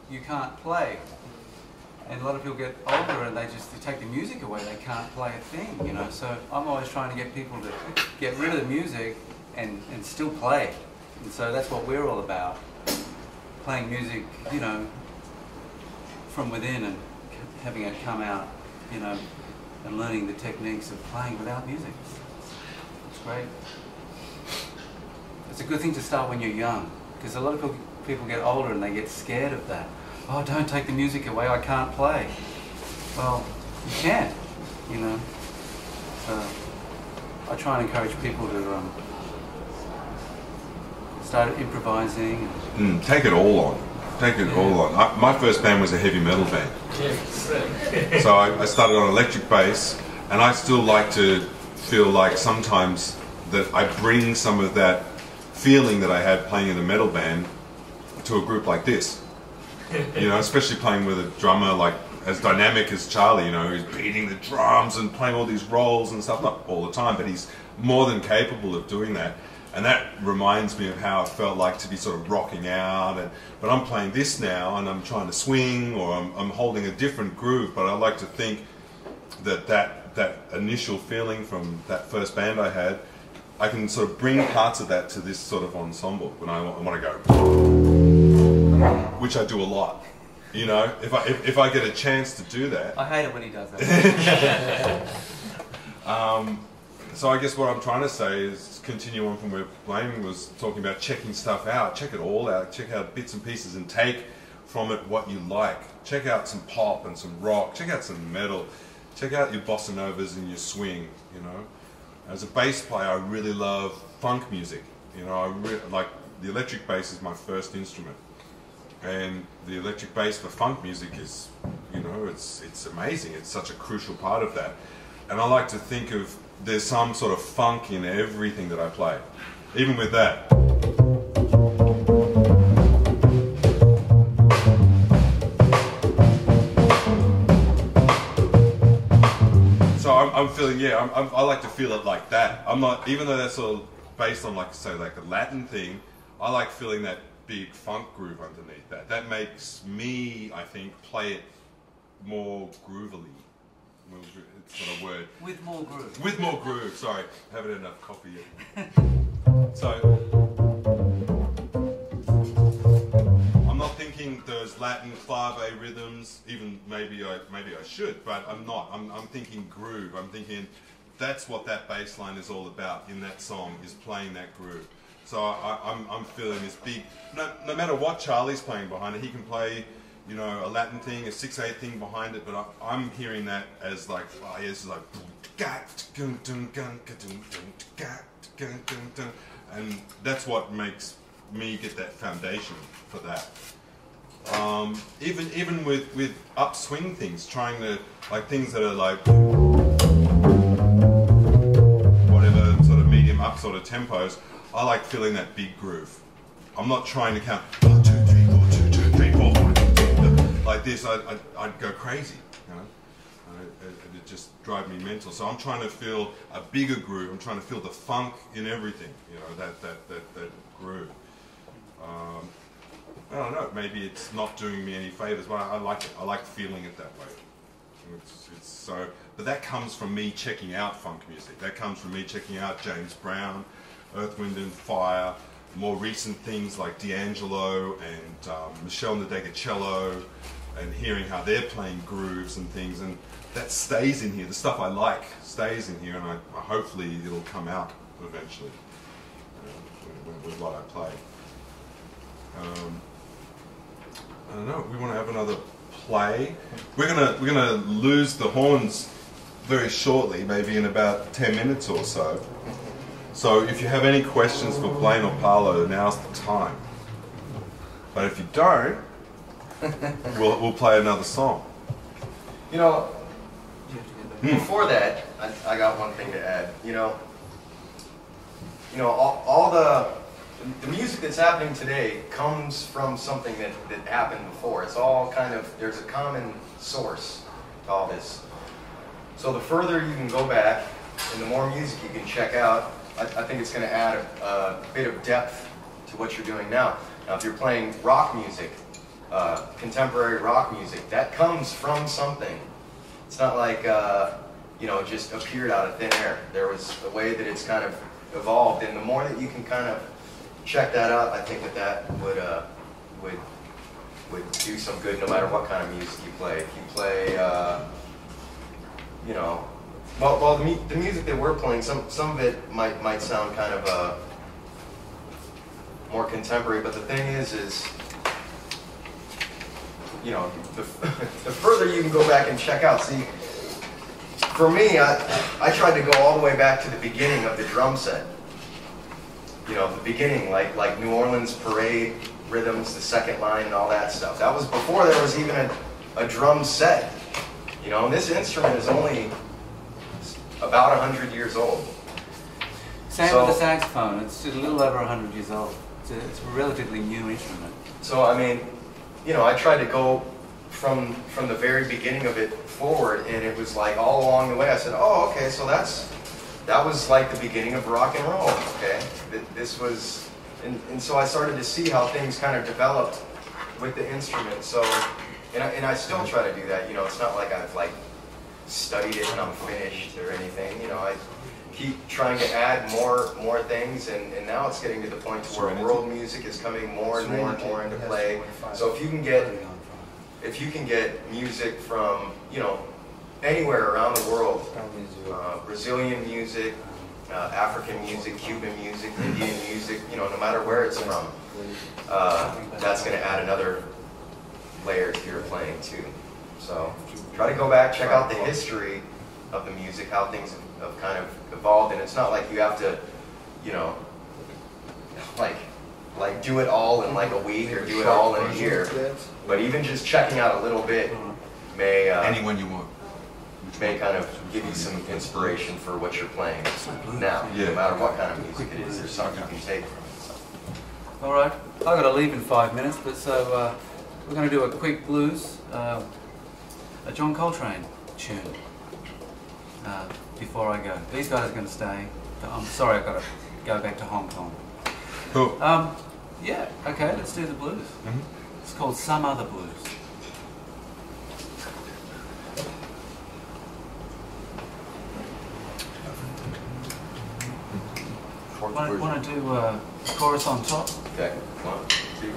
you can't play. And a lot of people get older and they take the music away, they can't play a thing, you know. So I'm always trying to get people to get rid of the music and still play. And so that's what we're all about. Playing music, you know, from within and having it come out, you know, and learning the techniques of playing without music. It's great. It's a good thing to start when you're young, because a lot of people get older and they get scared of that. Oh, don't take the music away, I can't play. Well, you can, you know. So I try and encourage people to start improvising. Take it all on. Take it all on. My first band was a heavy metal band. So I started on electric bass, and I still like to feel like sometimes that I bring some of that feeling that I had playing in a metal band to a group like this. You know, especially playing with a drummer like as dynamic as Charlie, you know, who's beating the drums and playing all these roles and stuff, not all the time, but he's more than capable of doing that. And that reminds me of how it felt like to be sort of rocking out. But I'm playing this now, and I'm trying to swing, or I'm holding a different groove. But I like to think that that initial feeling from that first band I had, I can sort of bring parts of that to this sort of ensemble when I want to go, which I do a lot. You know, if I get a chance to do that. I hate it when he does that. So I guess what I'm trying to say is continue on from where Blaine was talking about checking stuff out. Check it all out. Check out bits and pieces and take from it what you like. Check out some pop and some rock. Check out some metal. Check out your bossa novas and your swing, you know. As a bass player, I really love funk music. You know, like the electric bass is my first instrument. And the electric bass for funk music is, you know, it's amazing. It's such a crucial part of that. And I like to think of there's some sort of funk in everything that I play. Even with that. So I'm feeling, I like to feel it like that. I'm not, even though that's sort of based on like, say, like a Latin thing, I like feeling that big funk groove underneath that. That makes me, I think, play it more groovily. It's not a word. With more groove. With more groove, sorry. I haven't had enough coffee yet. So, I'm not thinking those Latin clave rhythms, even maybe I should, but I'm not. I'm thinking groove. I'm thinking that's what that bass line is all about in that song, is playing that groove. So I'm feeling this big, no matter what Charlie's playing behind it, he can play, you know, a Latin thing, a 6/8 thing behind it, but I'm hearing that as like, oh yeah, this is like, and that's what makes me get that foundation for that. Even with upswing things, trying to, like things that are like, whatever sort of medium up sort of tempos, I like feeling that big groove. I'm not trying to count 1, 2, 3, 4, 2, 2, 3, 4, 1, 2, 3. Like this, I'd go crazy. You know, it just drive me mental. So I'm trying to feel a bigger groove. I'm trying to feel the funk in everything. You know, that groove. I don't know. Maybe it's not doing me any favors, but I like it. I like feeling it that way. It's so, but that comes from me checking out funk music. That comes from me checking out James Brown, Earth, Wind and Fire, more recent things like D'Angelo and Michelle Ndegecello, and hearing how they're playing grooves and things, and that stays in here. The stuff I like stays in here, and I hopefully it'll come out eventually with what I play. I don't know. We want to have another play. We're gonna lose the horns very shortly, maybe in about 10 minutes or so. So if you have any questions for Blaine or Paolo, now's the time. But if you don't, we'll play another song. You know, before that, I got one thing to add. You know, all the music that's happening today comes from something that happened before. It's all kind of, there's a common source to all this. So the further you can go back and the more music you can check out, I think it's going to add a bit of depth to what you're doing now. Now if you're playing rock music, contemporary rock music, that comes from something. It's not like, you know, it just appeared out of thin air. There was a way that it's kind of evolved, and the more that you can kind of check that out, I think that would do some good no matter what kind of music you play. If you play, you know, well, the music that we're playing, some of it might sound kind of more contemporary, but the thing is, you know, the further you can go back and check out. See, for me, I tried to go all the way back to the beginning of the drum set. You know, the beginning, like New Orleans parade rhythms, the second line, and all that stuff. That was before there was even a drum set. You know, and this instrument is only about 100 years old. Same with the saxophone. It's just a little over 100 years old. It's a relatively new instrument. So I mean, you know, I tried to go from the very beginning of it forward, and it was like all along the way I said, oh, okay, so that was like the beginning of rock and roll, okay? This was, and so I started to see how things kind of developed with the instrument. So, and I still try to do that, you know, it's not like I've like studied it and I'm finished or anything, you know, I keep trying to add more things, and now it's getting to the point to where world music is coming more and more into play. So if you can get music from, you know, anywhere around the world, Brazilian music, African music, Cuban music, Indian music, you know, no matter where it's from, that's going to add another layer to your playing too. So try to go back, check out the history of the music, how things have kind of evolved, and it's not like you have to, you know, like do it all in like a week or do it all in a year. But even just checking out a little bit may Anyone you want. may kind of give you some inspiration for what you're playing now. No matter what kind of music it is, there's something you can take from it. So. All right, I've got to leave in 5 minutes, but so we're going to do a quick blues, a John Coltrane tune before I go. These guys are going to stay. I'm sorry, I've got to go back to Hong Kong. Cool. Yeah, okay, let's do the blues. It's called Some Other Blues. Want to do chorus on top? Okay, 1, 2.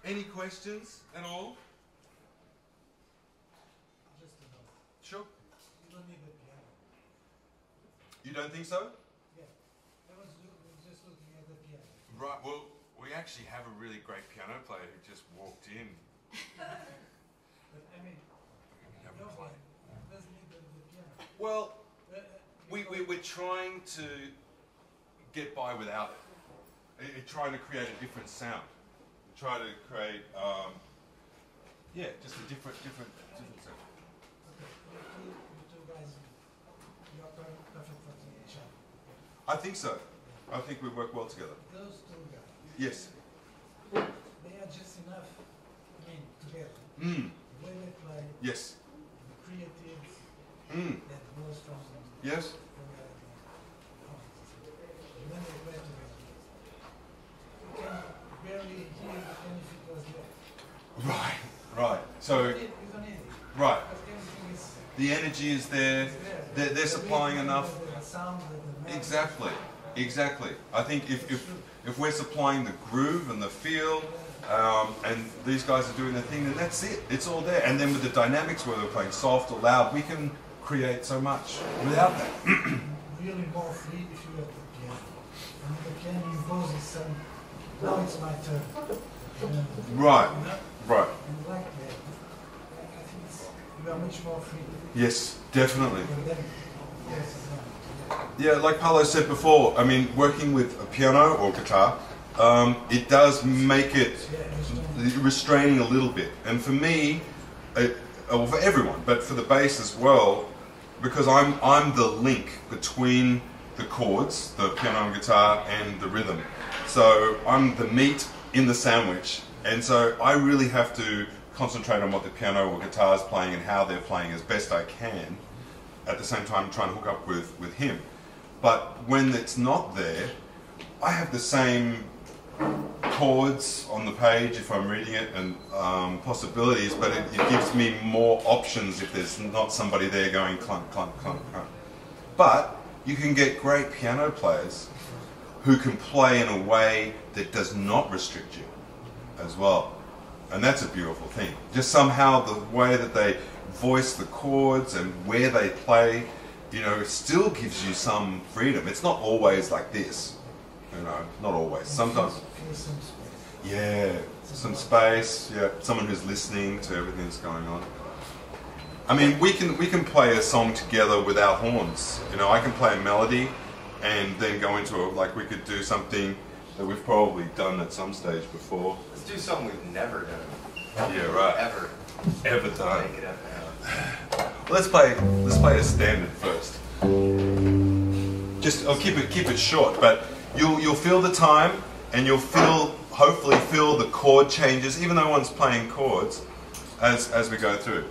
Any questions at all? Just about. Sure. You don't need the piano. You don't think so? Yeah. I was just looking at the piano. Right, well, we actually have a really great piano player who just walked in. But I mean, no one doesn't need the piano. Well, Because we're trying to get by without it. Trying to create a different sound. We're trying to create, yeah, just a different sound. okay, you two guys, you're perfect for each other. I think so. I think we work well together. Those two guys, Yes. they are just enough, I mean, together. Mm. The way they play, Yes. the creatives, Mm. that goes from Yes. from the and when they play together, you can barely hear anything was there. Right. Right. So, You don't need it. right. Because everything is The energy is there. there. They're supplying rhythm, enough. The sound, the melody. Exactly. Exactly. I think if we're supplying the groove and the feel, and these guys are doing their thing, then that's it. It's all there. And then with the dynamics, whether we're playing soft or loud, we can create so much without that. Really more free if you have the piano. And the piano imposes some, now it's my turn. Right. You know? Right. And like that, I think you are much more free. Yes, definitely. But then, yes, Yeah, like Paolo said before, I mean, working with a piano or guitar, it does make it restraining a little bit. And for me, or for everyone, but for the bass as well, because I'm the link between the chords, the piano and guitar, and the rhythm. So I'm the meat in the sandwich, and so I really have to concentrate on what the piano or guitar is playing and how they're playing as best I can, at the same time trying to hook up with him. But when it's not there, I have the same chords on the page if I'm reading it, and possibilities, but it gives me more options if there's not somebody there going clunk, clunk, clunk, clunk. But you can get great piano players who can play in a way that does not restrict you as well. And that's a beautiful thing. Just somehow the way that they voice the chords and where they play, you know, it still gives you some freedom. It's not always like this, you know, not always. Sometimes, yeah, some space, yeah, someone who's listening to everything that's going on. I mean, we can play a song together without horns. You know, I can play a melody and then go into a, like we could do something that we've probably done at some stage before. Let's do something we've never done. Yeah, right. Ever done. Make it up now. Let's play a standard first. Just I'll keep it short, but you'll feel the time and you'll hopefully feel the chord changes, even though one's playing chords, as we go through.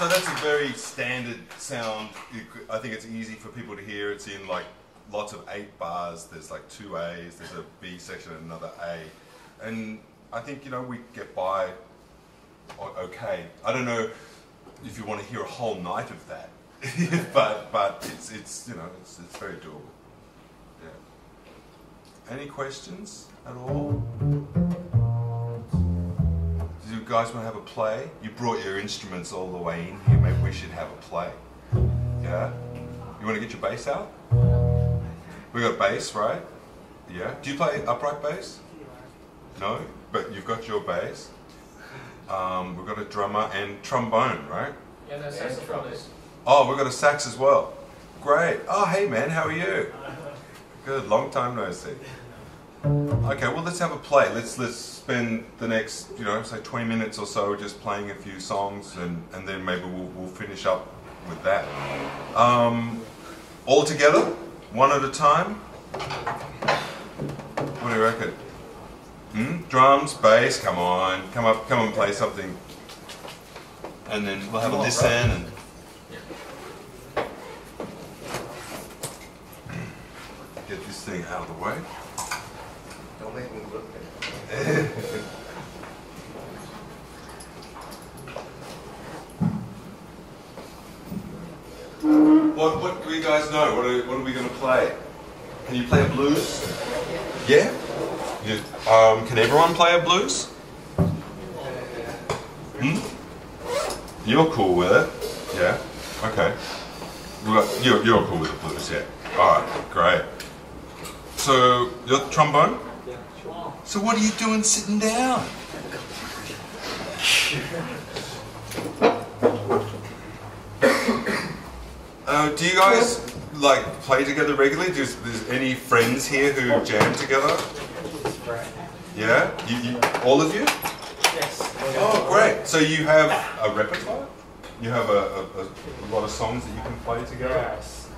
So that's a very standard sound. I think it's easy for people to hear. It's in like lots of 8 bars. There's like 2 A's. There's a B section and another A. And I think, you know, we get by okay. I don't know if you want to hear a whole night of that. but it's you know it's very doable. Yeah. Any questions at all? Do you guys want to have a play? You brought your instruments all the way in here. Maybe we should have a play. Yeah. You want to get your bass out? We got bass, right? Yeah. Do you play upright bass? No, but you've got your bass. We've got a drummer and trombone, right? Yeah, that's saxophonist. Oh, we've got a sax as well. Great. Oh, hey man, how are you? Good. Long time no see. Okay, well let's have a play. Let's spend the next, you know, say 20 minutes or so just playing a few songs, and then maybe we'll finish up with that. All together, one at a time. What do you reckon? Drums, bass, come on, come and play something, and then we'll have a listen and. Get this thing out of the way. Don't make me look at it. What do you guys know? What are we going to play? Can you play a blues? Yeah? Can everyone play a blues? You're cool with it? Yeah? Okay. You're cool with the blues, yeah. Alright, great. So, you're trombone? Yeah, sure. So what are you doing sitting down? Do you guys like play together regularly? There's any friends here who jam together? Yeah? All of you? Yes. Oh, great. So you have a repertoire? You have a lot of songs that you can play together? Yes.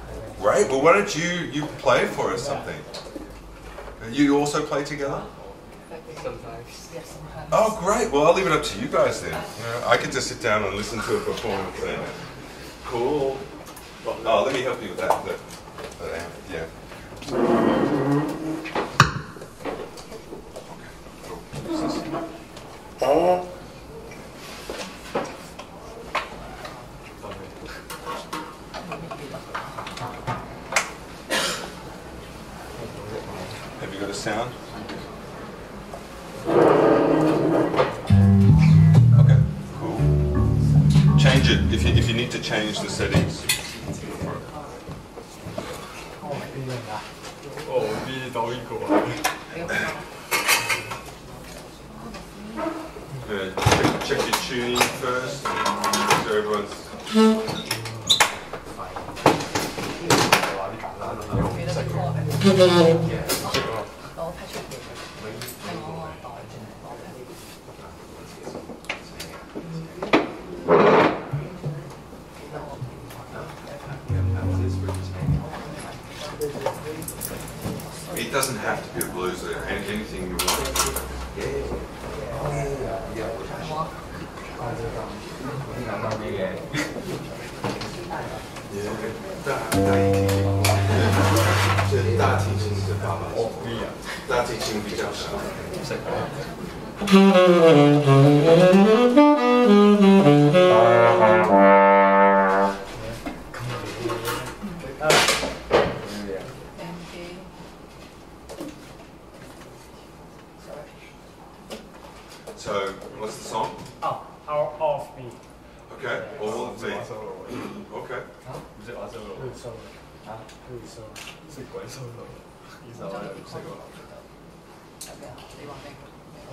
Great. Well, why don't you play for us something? You also play together? Sometimes. Oh, great. Well, I'll leave it up to you guys then. I could just sit down and listen to a performance then. Cool. Oh, let me help you with that amp. Yeah. Okay, have you got a sound? Okay, cool. Change it if you need to change the settings. Check your tuning first. So everyone's. It doesn't have to be a blues or anything you want. So, what's the song? Oh, Out of Me. Okay, all of me. Okay. 绿色的啊，绿色是鬼色的，醫生話綠色喎。哦。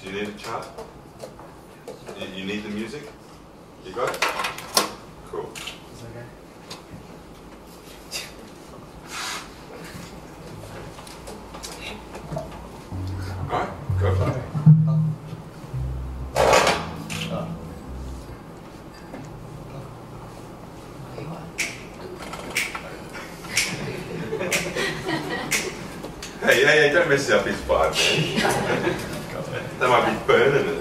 Do you need a chart? You need the music? You got it? Cool. Is that okay? Alright, go for it. Hey, don't mess up his vibe, man. They might be burning it.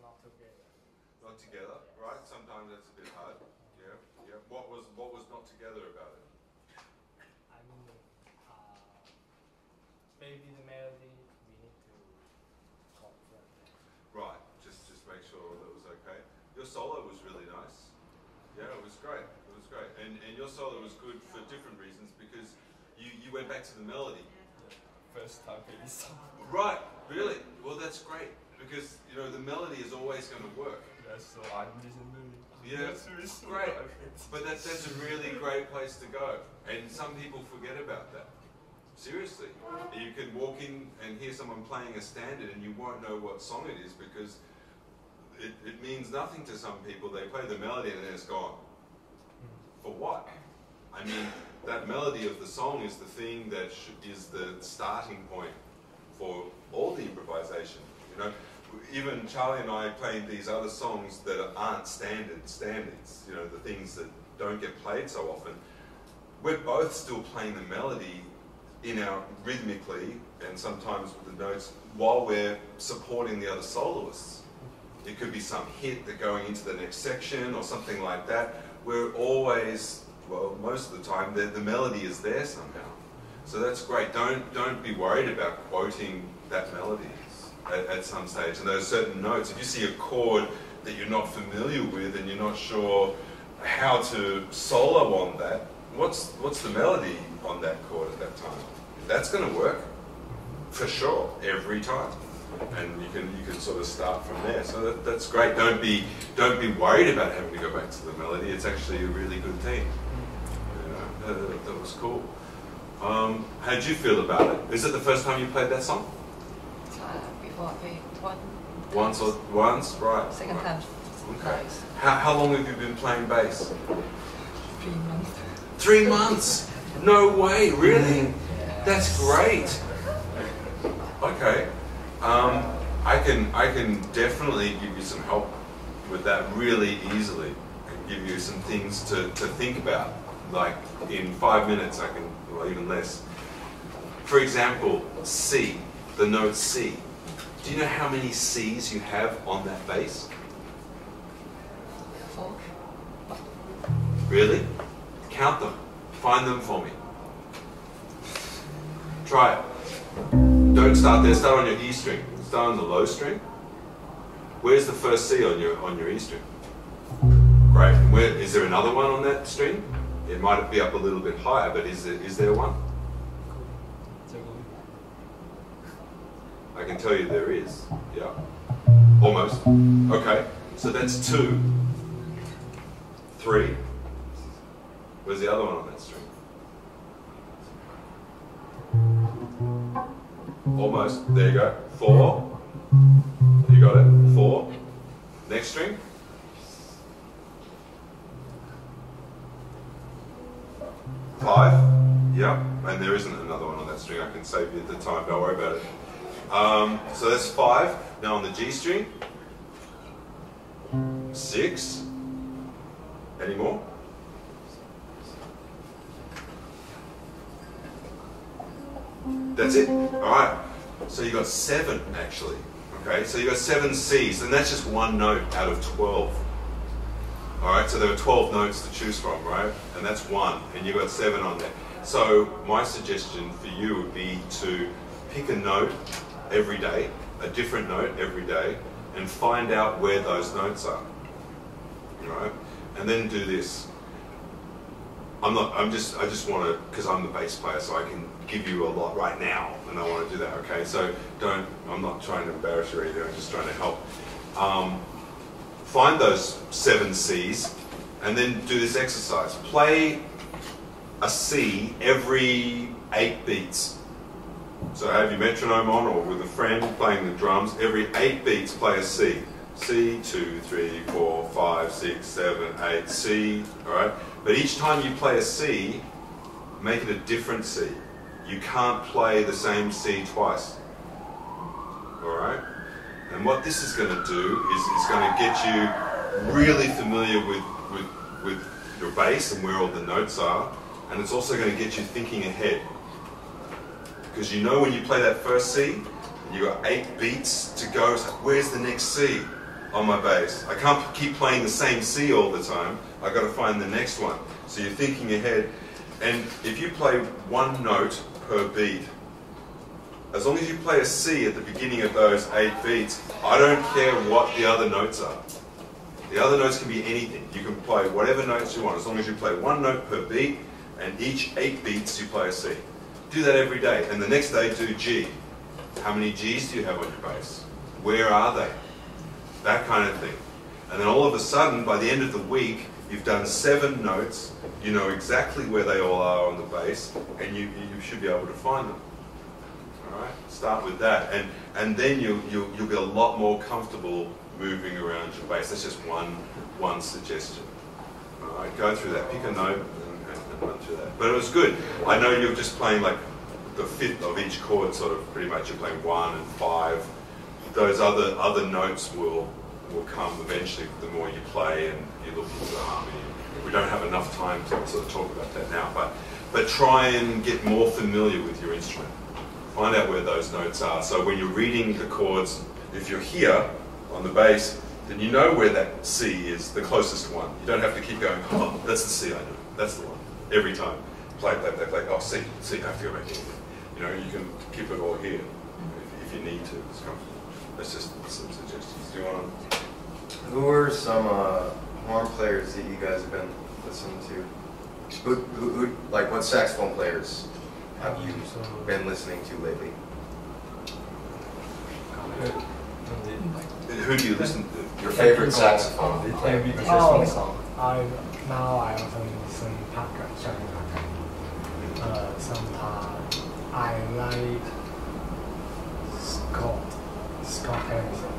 not together. Not together, right? Sometimes that's a bit hard. Yeah, yeah. What was not together about it? I mean, maybe the melody we need to confirm that. Right. Just make sure that was okay. Your solo was really nice. Yeah, it was great. It was great. And your solo was good for different reasons because you went back to the melody. First time maybe song. Right. Really? Well, that's great because you know the melody is always going to work. That's so I'm listening. Yeah, it's great. But that's a really great place to go. And some people forget about that. Seriously. You can walk in and hear someone playing a standard and you won't know what song it is because it means nothing to some people. They play the melody and then it's gone. For what? I mean, that melody of the song is the thing that is the starting point for all the improvisation. You know, even Charlie and I playing these other songs that aren't standards, you know, the things that don't get played so often, we're both still playing the melody in our rhythmically and sometimes with the notes while we're supporting the other soloists. It could be some hit that going into the next section or something like that. We're always, well, most of the time, the melody is there somehow. So that's great. Don't be worried about quoting that melody at some stage. And those certain notes, if you see a chord that you're not familiar with and you're not sure how to solo on that, what's the melody on that chord at that time? That's going to work for sure every time. And you can sort of start from there. So that's great. Don't be worried about having to go back to the melody. It's actually a really good thing. You know, that was cool. How did you feel about it? Is it the first time you played that song? Before I played Once, right? Second time. Okay. How long have you been playing bass? 3 months. 3 months? No way, really? That's great. Okay. I can definitely give you some help with that really easily and give you some things to think about. Like in 5 minutes I can, or even less. For example, C, the note C. Do you know how many C's you have on that bass? 4. Really? Count them. Find them for me. Try it. Don't start there. Start on your E string. Start on the low string. Where's the first C on your E string? Great. Is there another one on that string? It might be up a little bit higher, but is there one? I can tell you there is. Yeah. Almost. Okay. So that's 2. 3. Where's the other one on that string? Almost. There you go. 4. You got it. 4. Next string. 5. Yep. And there isn't another one on that string. I can save you the time. Don't worry about it. So that's 5. Now on the G string. 6. Any more? That's it. All right. So you got 7 actually. Okay. So you got 7 C's, and that's just one note out of 12. All right. So there are 12 notes to choose from, right? And that's 1, and you got 7 on there. So my suggestion for you would be to pick a note every day, a different note every day, and find out where those notes are. All right. And then do this. I just want to, because I'm the bass player, so I can give you a lot right now, and I want to do that, okay? So I'm not trying to embarrass you either, I'm just trying to help. Find those 7 C's, and then do this exercise. Play a C every 8 beats. So have your metronome on, or with a friend playing the drums, every 8 beats play a C. C, 2, 3, 4, 5, 6, 7, 8, C, all right? But each time you play a C, make it a different C. You can't play the same C twice, all right? And what this is going to do is it's going to get you really familiar with your bass and where all the notes are, and it's also going to get you thinking ahead. Because you know when you play that first C, and you've got 8 beats to go, it's like, where's the next C? on my bass. I can't keep playing the same C all the time. I've got to find the next one. So you're thinking ahead. And if you play one note per beat, as long as you play a C at the beginning of those 8 beats, I don't care what the other notes are. The other notes can be anything. You can play whatever notes you want, as long as you play one note per beat, and each 8 beats you play a C. Do that every day, and the next day do G. How many Gs do you have on your bass? Where are they? That kind of thing. And then all of a sudden, by the end of the week, you've done 7 notes, you know exactly where they all are on the bass, and you should be able to find them. All right? Start with that, and then you'll get a lot more comfortable moving around your bass. That's just one suggestion. All right, go through that, pick a note, and run through that. But it was good. I know you're just playing like the 5th of each chord, sort of pretty much. You're playing 1 and 5. Those other notes will come eventually the more you play and you look into the harmony. We don't have enough time to sort of talk about that now, but try and get more familiar with your instrument. Find out where those notes are. So when you're reading the chords, if you're here on the bass, then you know where that C is, the closest one. You don't have to keep going, oh, that's the C I know. That's the one. Every time. Play. Oh, C, I have to go back in. You know, you can keep it all here if you need to. It's comfortable. That's just some suggestions. Do you want to? Who are some horn players that you guys have been listening to? Who like what saxophone players have you been listening to lately? Who do you listen to? Your favorite saxophone? Now I often listen to Parker, Johnny Parker. Sometimes I like Scott Harrison.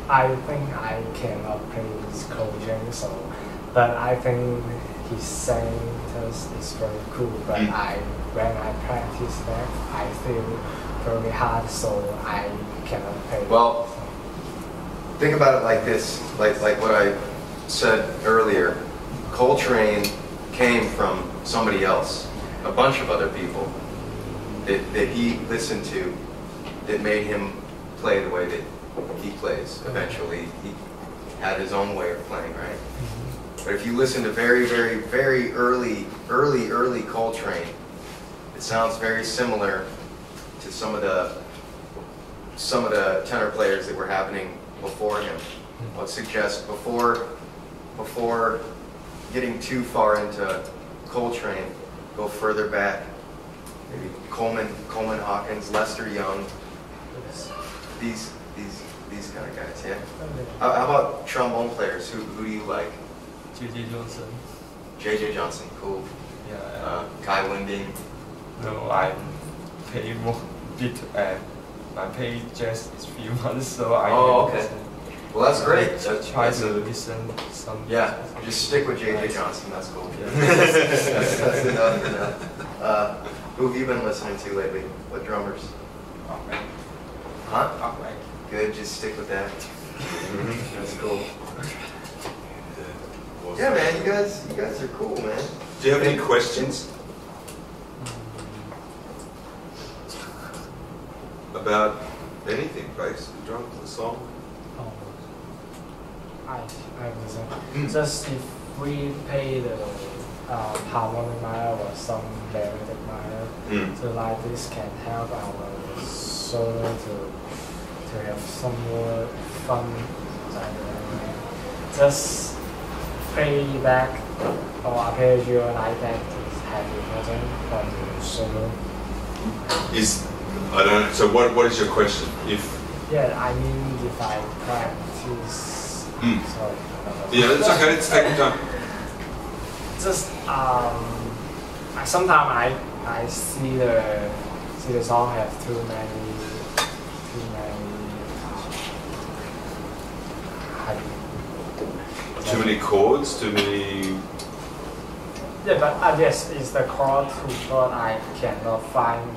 I think I cannot play his coaching, so, but I think his singing is very cool. But when I practice that, I feel very hard, so I cannot play. Well, think about it like this, like what I said earlier. Coltrane came from somebody else, a bunch of other people that he listened to that made him play the way that he plays. Eventually, he had his own way of playing, right? But if you listen to very, very, very early Coltrane, it sounds very similar to some of the tenor players that were happening before him. I would suggest before getting too far into Coltrane, go further back. Maybe Coleman Hawkins, Lester Young, these kind of guys. Yeah. How about trombone players? Who do you like? J.J. Johnson. J.J. Johnson, cool. Yeah. Kai Winding. No, I play more bit and I play jazz is few months, so I. Oh, okay. Well, that's great. Just try to listen some. Yeah, just stick with J.J. Johnson. That's cool. Yeah. that's enough. Who have you been listening to lately? What drummers? Huh? Good. Just stick with that. That's cool. Yeah, man. You guys are cool, man. Do you have any questions about anything, bass, the drums, the song? I listen. Just if we play the harmonic minor or some melodic minor, so like this can help our solo to have some more fun. Just play back or arpeggio like that is happy present from solo. I don't know. So what is your question? I mean if I practice. Sorry. Yeah, it's okay. It's taking time. Just sometimes I see the song have too many. Too many chords. Too many. Yeah, but yes, it's the chord to chord. I cannot find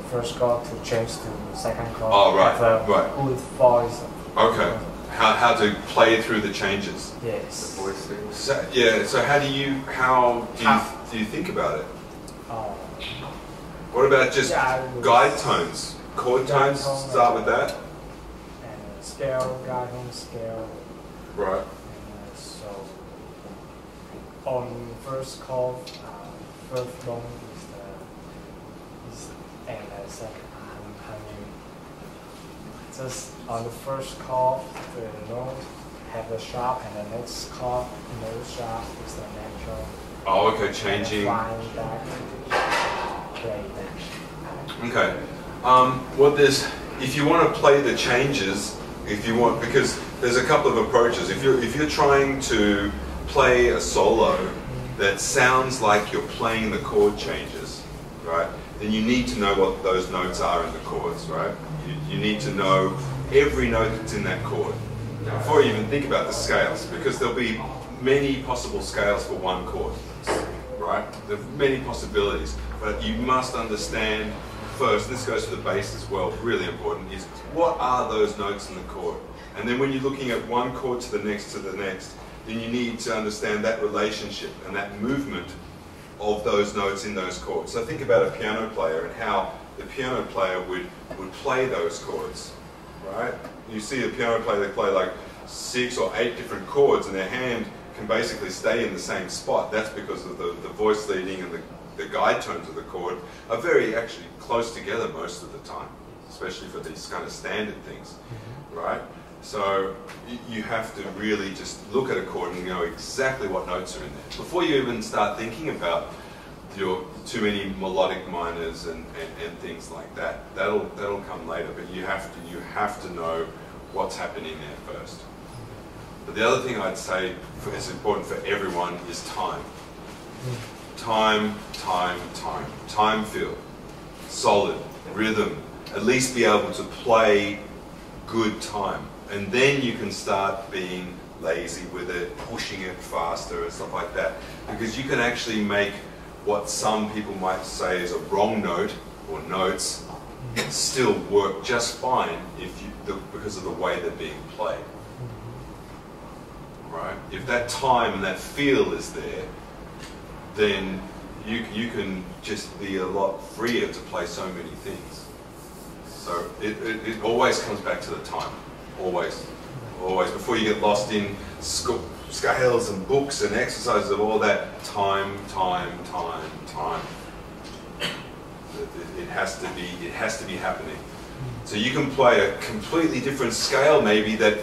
first chord to change to second chord. Oh right, right. Good voice. Okay. How to play through the changes. Yes. The voice things. So, yeah. So how do you think about it? What about just guide tones, chord tones? Start with that. scale, guidon scale. Right. And, so on first chord, first note is and second I'm humming. Just on the first chord, the note have the sharp, and the next chord no sharp is the natural. Oh, okay, changing. Flying back to play that. Okay. What there's, if you want to play the changes, if you want, because there's a couple of approaches. If you're trying to play a solo that sounds like you're playing the chord changes, right? Then you need to know what those notes are in the chords, right? You need to know every note that's in that chord before you even think about the scales, because there'll be many possible scales for one chord, right? There are many possibilities, but you must understand first, this goes for the bass as well, really important, is what are those notes in the chord? And then when you're looking at one chord to the next, then you need to understand that relationship and that movement of those notes in those chords. So think about a piano player and how the piano player would play those chords, right? You see a piano player, they play like 6 or 8 different chords and their hand can basically stay in the same spot. That's because of the voice leading and the guide tones of the chord are very actually close together most of the time, especially for these kind of standard things, right? So you have to really just look at a chord and know exactly what notes are in there before you even start thinking about your too many melodic minors and things like that. That'll come later, but you have to know what's happening there first. But the other thing I'd say is important for everyone is time. Time feel, solid, rhythm, at least be able to play good time. And then you can start being lazy with it, pushing it faster and stuff like that. Because you can actually make what some people might say is a wrong note or notes still work just fine because of the way they're being played. Right? If that time and that feel is there, then you can just be a lot freer to play so many things. So it always comes back to the time. Always. Always. Before you get lost in scales and books and exercises of all that, time. It has to be happening. So you can play a completely different scale maybe that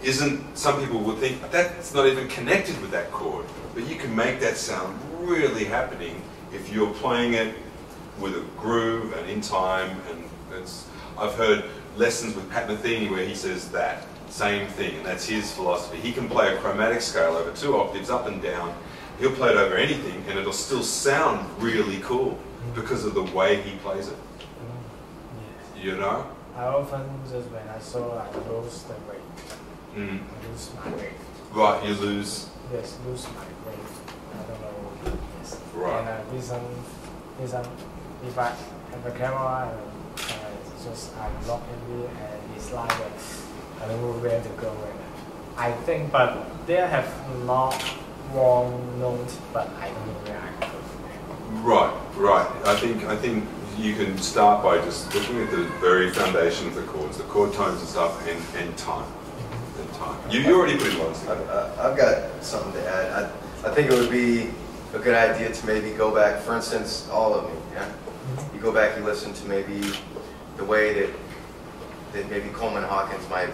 isn't, some people would think, that's not even connected with that chord. But you can make that sound really happening if you're playing it with a groove and in time. And I've heard lessons with Pat Metheny where he says that same thing, and that's his philosophy. He can play a chromatic scale over 2 octaves up and down. He'll play it over anything and it'll still sound really cool because of the way he plays it. You know? I often just when I saw I lose the weight. I lose my weight. Right, you lose. Yes, lose my weight. I don't know. Yes. Right. And listen, if I have a camera and just I'm looking it and it's like I don't know where to go. And I think, but they have not wrong notes, but I don't know where I go. Right. I think you can start by just looking at the very foundation of the chords, the chord tones and stuff, and time. You already put in lots. I've got something to add. I think it would be a good idea to maybe go back, for instance, all of me, yeah? You go back and listen to maybe the way that maybe Coleman Hawkins might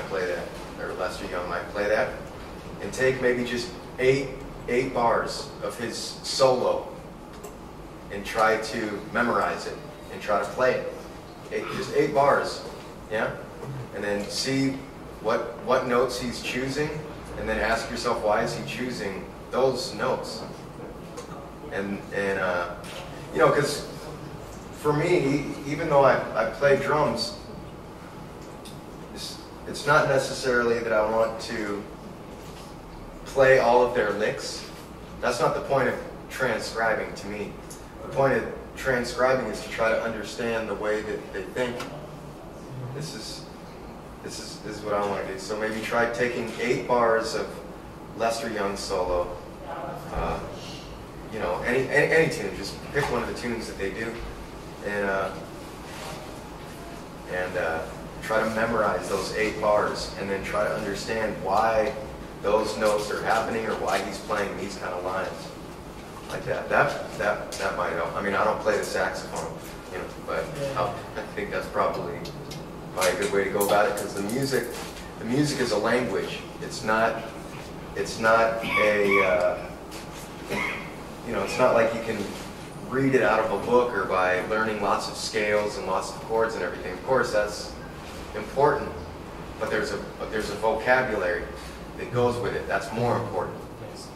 play that, or Lester Young might play that, and take maybe just eight bars of his solo and try to memorize it and try to play it. Just 8 bars, yeah? And then see what notes he's choosing, and then ask yourself, why is he choosing those notes? And you know, because for me, even though I play drums, it's not necessarily that I want to play all of their licks. That's not the point of transcribing to me. The point of transcribing is to try to understand the way that they think. This is what I want to do. So maybe try taking 8 bars of Lester Young solo. You know, any tune. Just pick one of the tunes that they do, and try to memorize those 8 bars, and then try to understand why those notes are happening or why he's playing these kind of lines. Like that. That might help. I mean, I don't play the saxophone, you know, but I think that's probably a good way to go about it, because the music is a language. It's not a you know, it's not like you can read it out of a book or by learning lots of scales and lots of chords and everything. Of course, that's important, but there's a vocabulary that goes with it. That's more important. Yes.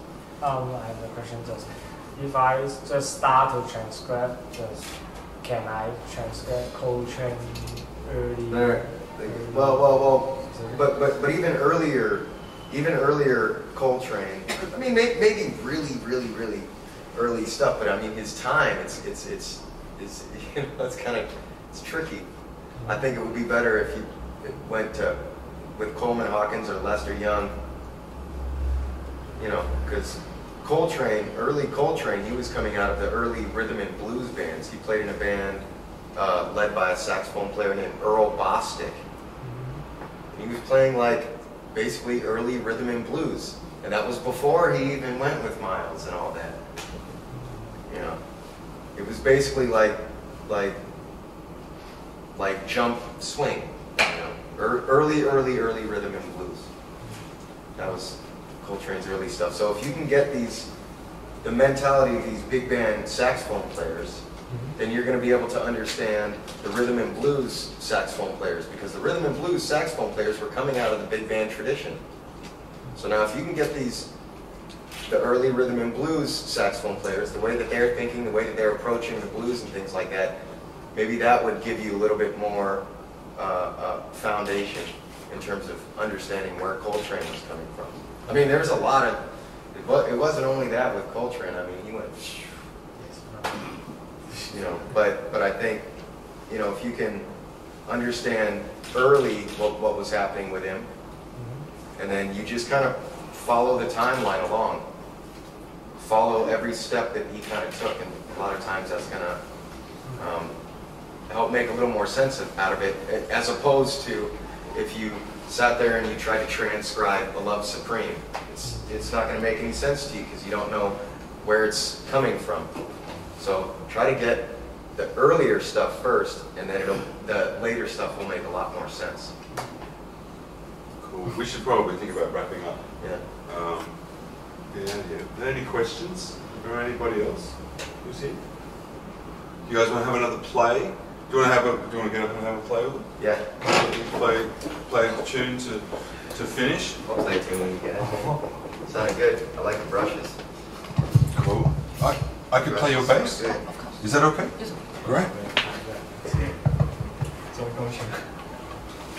I have a question. Just if I just start to transcribe, can I transcribe Coltrane early? Well. But even earlier Coltrane. I mean, maybe really early stuff. But I mean, his time. It's you know, it's tricky. I think it would be better if you went with Coleman Hawkins or Lester Young. You know, because early Coltrane, he was coming out of the early rhythm and blues bands. He played in a band led by a saxophone player named Earl Bostic. He was playing like basically early rhythm and blues, and that was before he even went with Miles and all that. You know, it was basically like jump swing. You know, early rhythm and blues. That was Coltrane's early stuff. So if you can get the mentality of these big band saxophone players, then you're going to be able to understand the rhythm and blues saxophone players, because the rhythm and blues saxophone players were coming out of the big band tradition. So now if you can get the early rhythm and blues saxophone players, the way that they're thinking, the way that they're approaching the blues and things like that, maybe that would give you a little bit more foundation in terms of understanding where Coltrane was coming from. I mean, there's a lot of, it wasn't only that with Coltrane. I mean, he went, you know, but I think, you know, if you can understand early what was happening with him, and then you just kind of follow the timeline along, follow every step that he kind of took, and a lot of times that's going to help make a little more sense out of it, as opposed to if you sat there and you tried to transcribe A Love Supreme. It's not going to make any sense to you because you don't know where it's coming from. So try to get the earlier stuff first, and then the later stuff will make a lot more sense. Cool. We should probably think about wrapping up. Yeah. Are there any questions? Or anybody else who's here? You guys want to have another play? Do you want to get up and have a play with them? Yeah. Play the tune to finish. I'll play a tune when you get it. Sounded good. I like the brushes. Cool. I could play your bass. Is that okay? Great.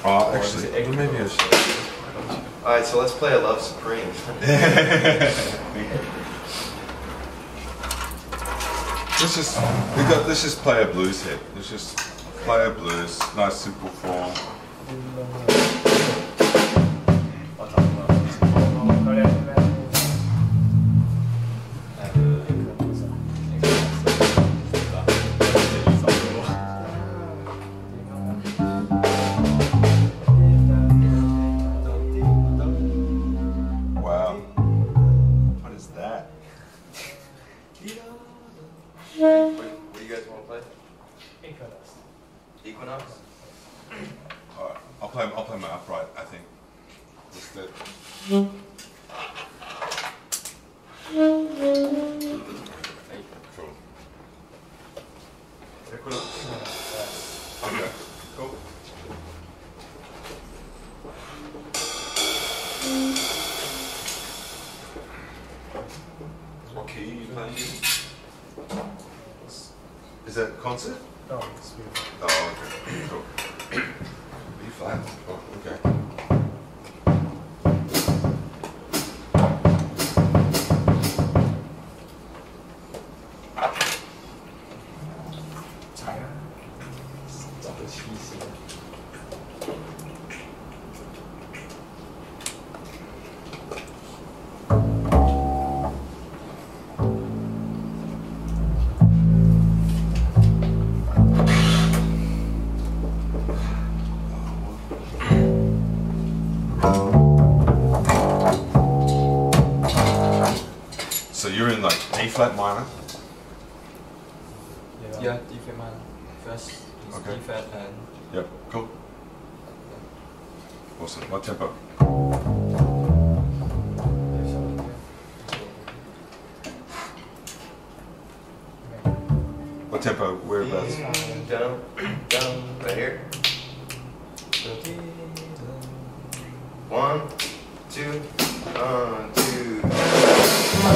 Actually, maybe I should. All right, so let's play A Love Supreme. Let's just play a blues hit. Let's just play a blues, nice simple form. Wow. What is that? What do you guys want to play? Equinox? Alright, I'll play my upright, I think. Instead. Cool. Equinox? Okay, cool. What key are you playing? Is that concert? No, it's beautiful. Oh, okay. Cool. B flat. Oh, okay. E flat minor. Yeah, D flat minor. First is Okay. D flat and Yep, cool. Awesome. What tempo? What tempo? Whereabouts? Down, down, right here. 1, 2, 1, 2.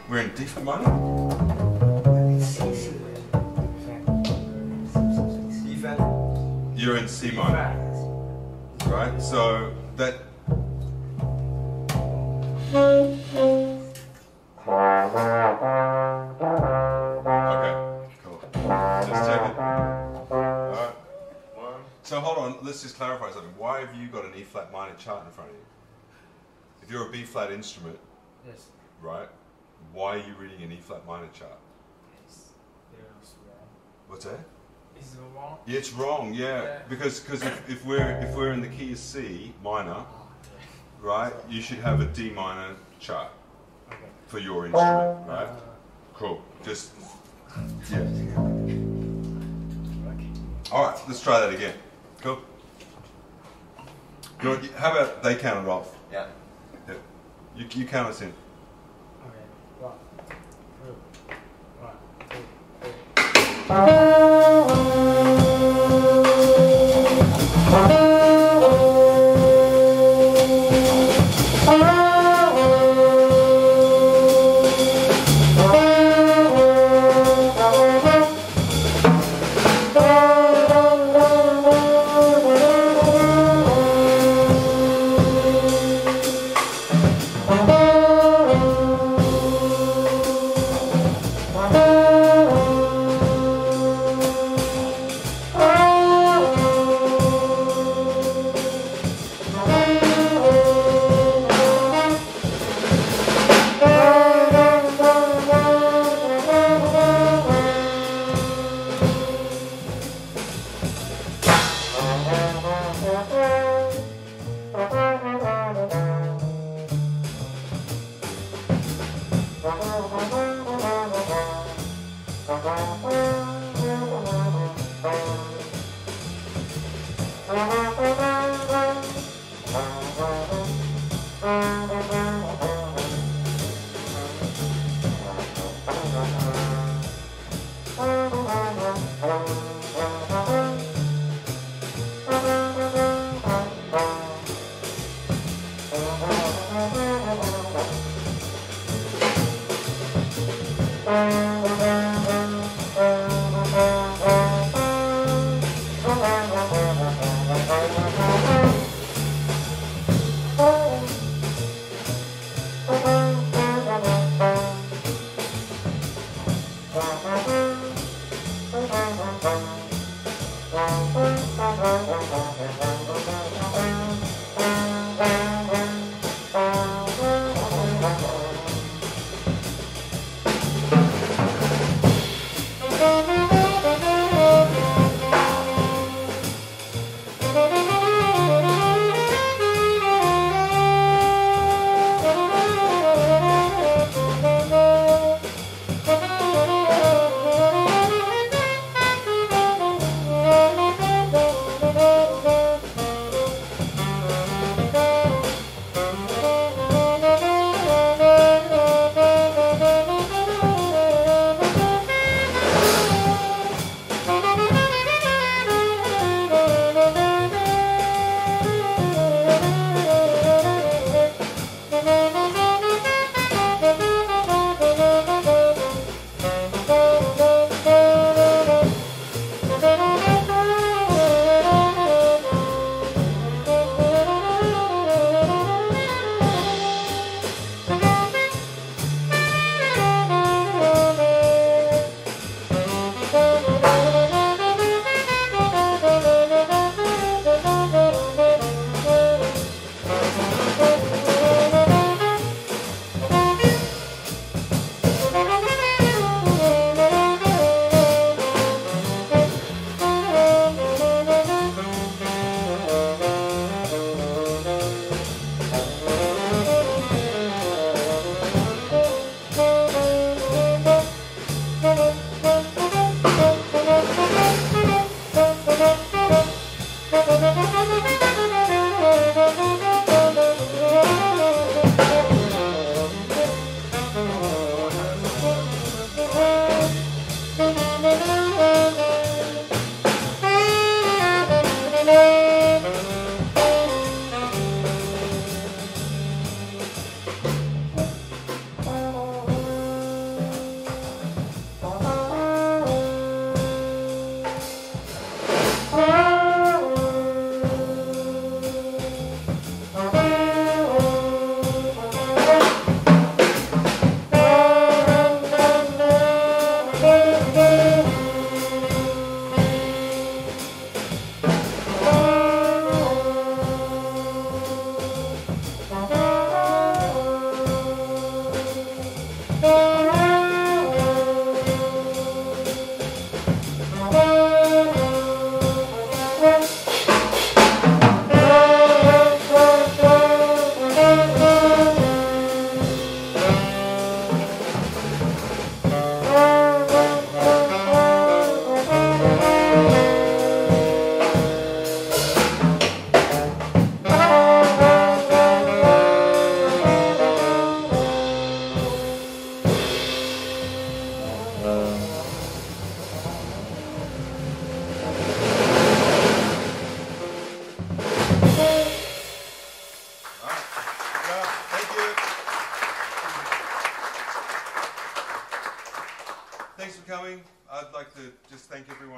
We're in D flat minor? D flat. You're in C minor. Right? So that. Okay, cool. Just checking. Alright. So hold on, let's just clarify something. Why have you got an E flat minor chart in front of you? If you're a B flat instrument, Yes. right? Why are you reading an E flat minor chart? It's wrong. What's that? Is it wrong? Yeah, it's wrong. Yeah, Yeah. because if we're in the key of C minor, right? You should have a D minor chart Okay. for your instrument, right? Cool. Just yeah. All right, let's try that again. Cool. You know, how about they count it off? Yeah. Yeah. You count us in. Okay. 1, 1.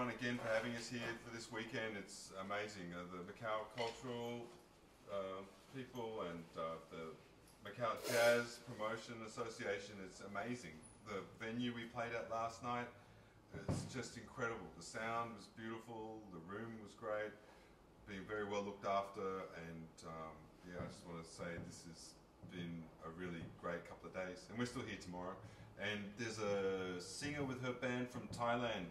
everyone again for having us here for this weekend. It's amazing. The Macau cultural people and the Macau Jazz Promotion Association, it's amazing. The venue we played at last night, it's just incredible. The sound was beautiful, the room was great, being very well looked after, and yeah, I just want to say this has been a really great couple of days, and we're still here tomorrow. And there's a singer with her band from Thailand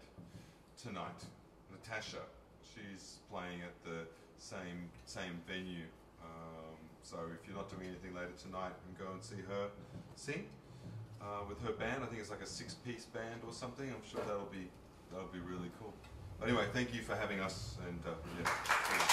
tonight, Natasha. She's playing at the same venue. So if you're not doing anything later tonight, you can go and see her sing with her band. I think it's like a 6-piece band or something. I'm sure that'll be really cool. Anyway, thank you for having us, and yeah.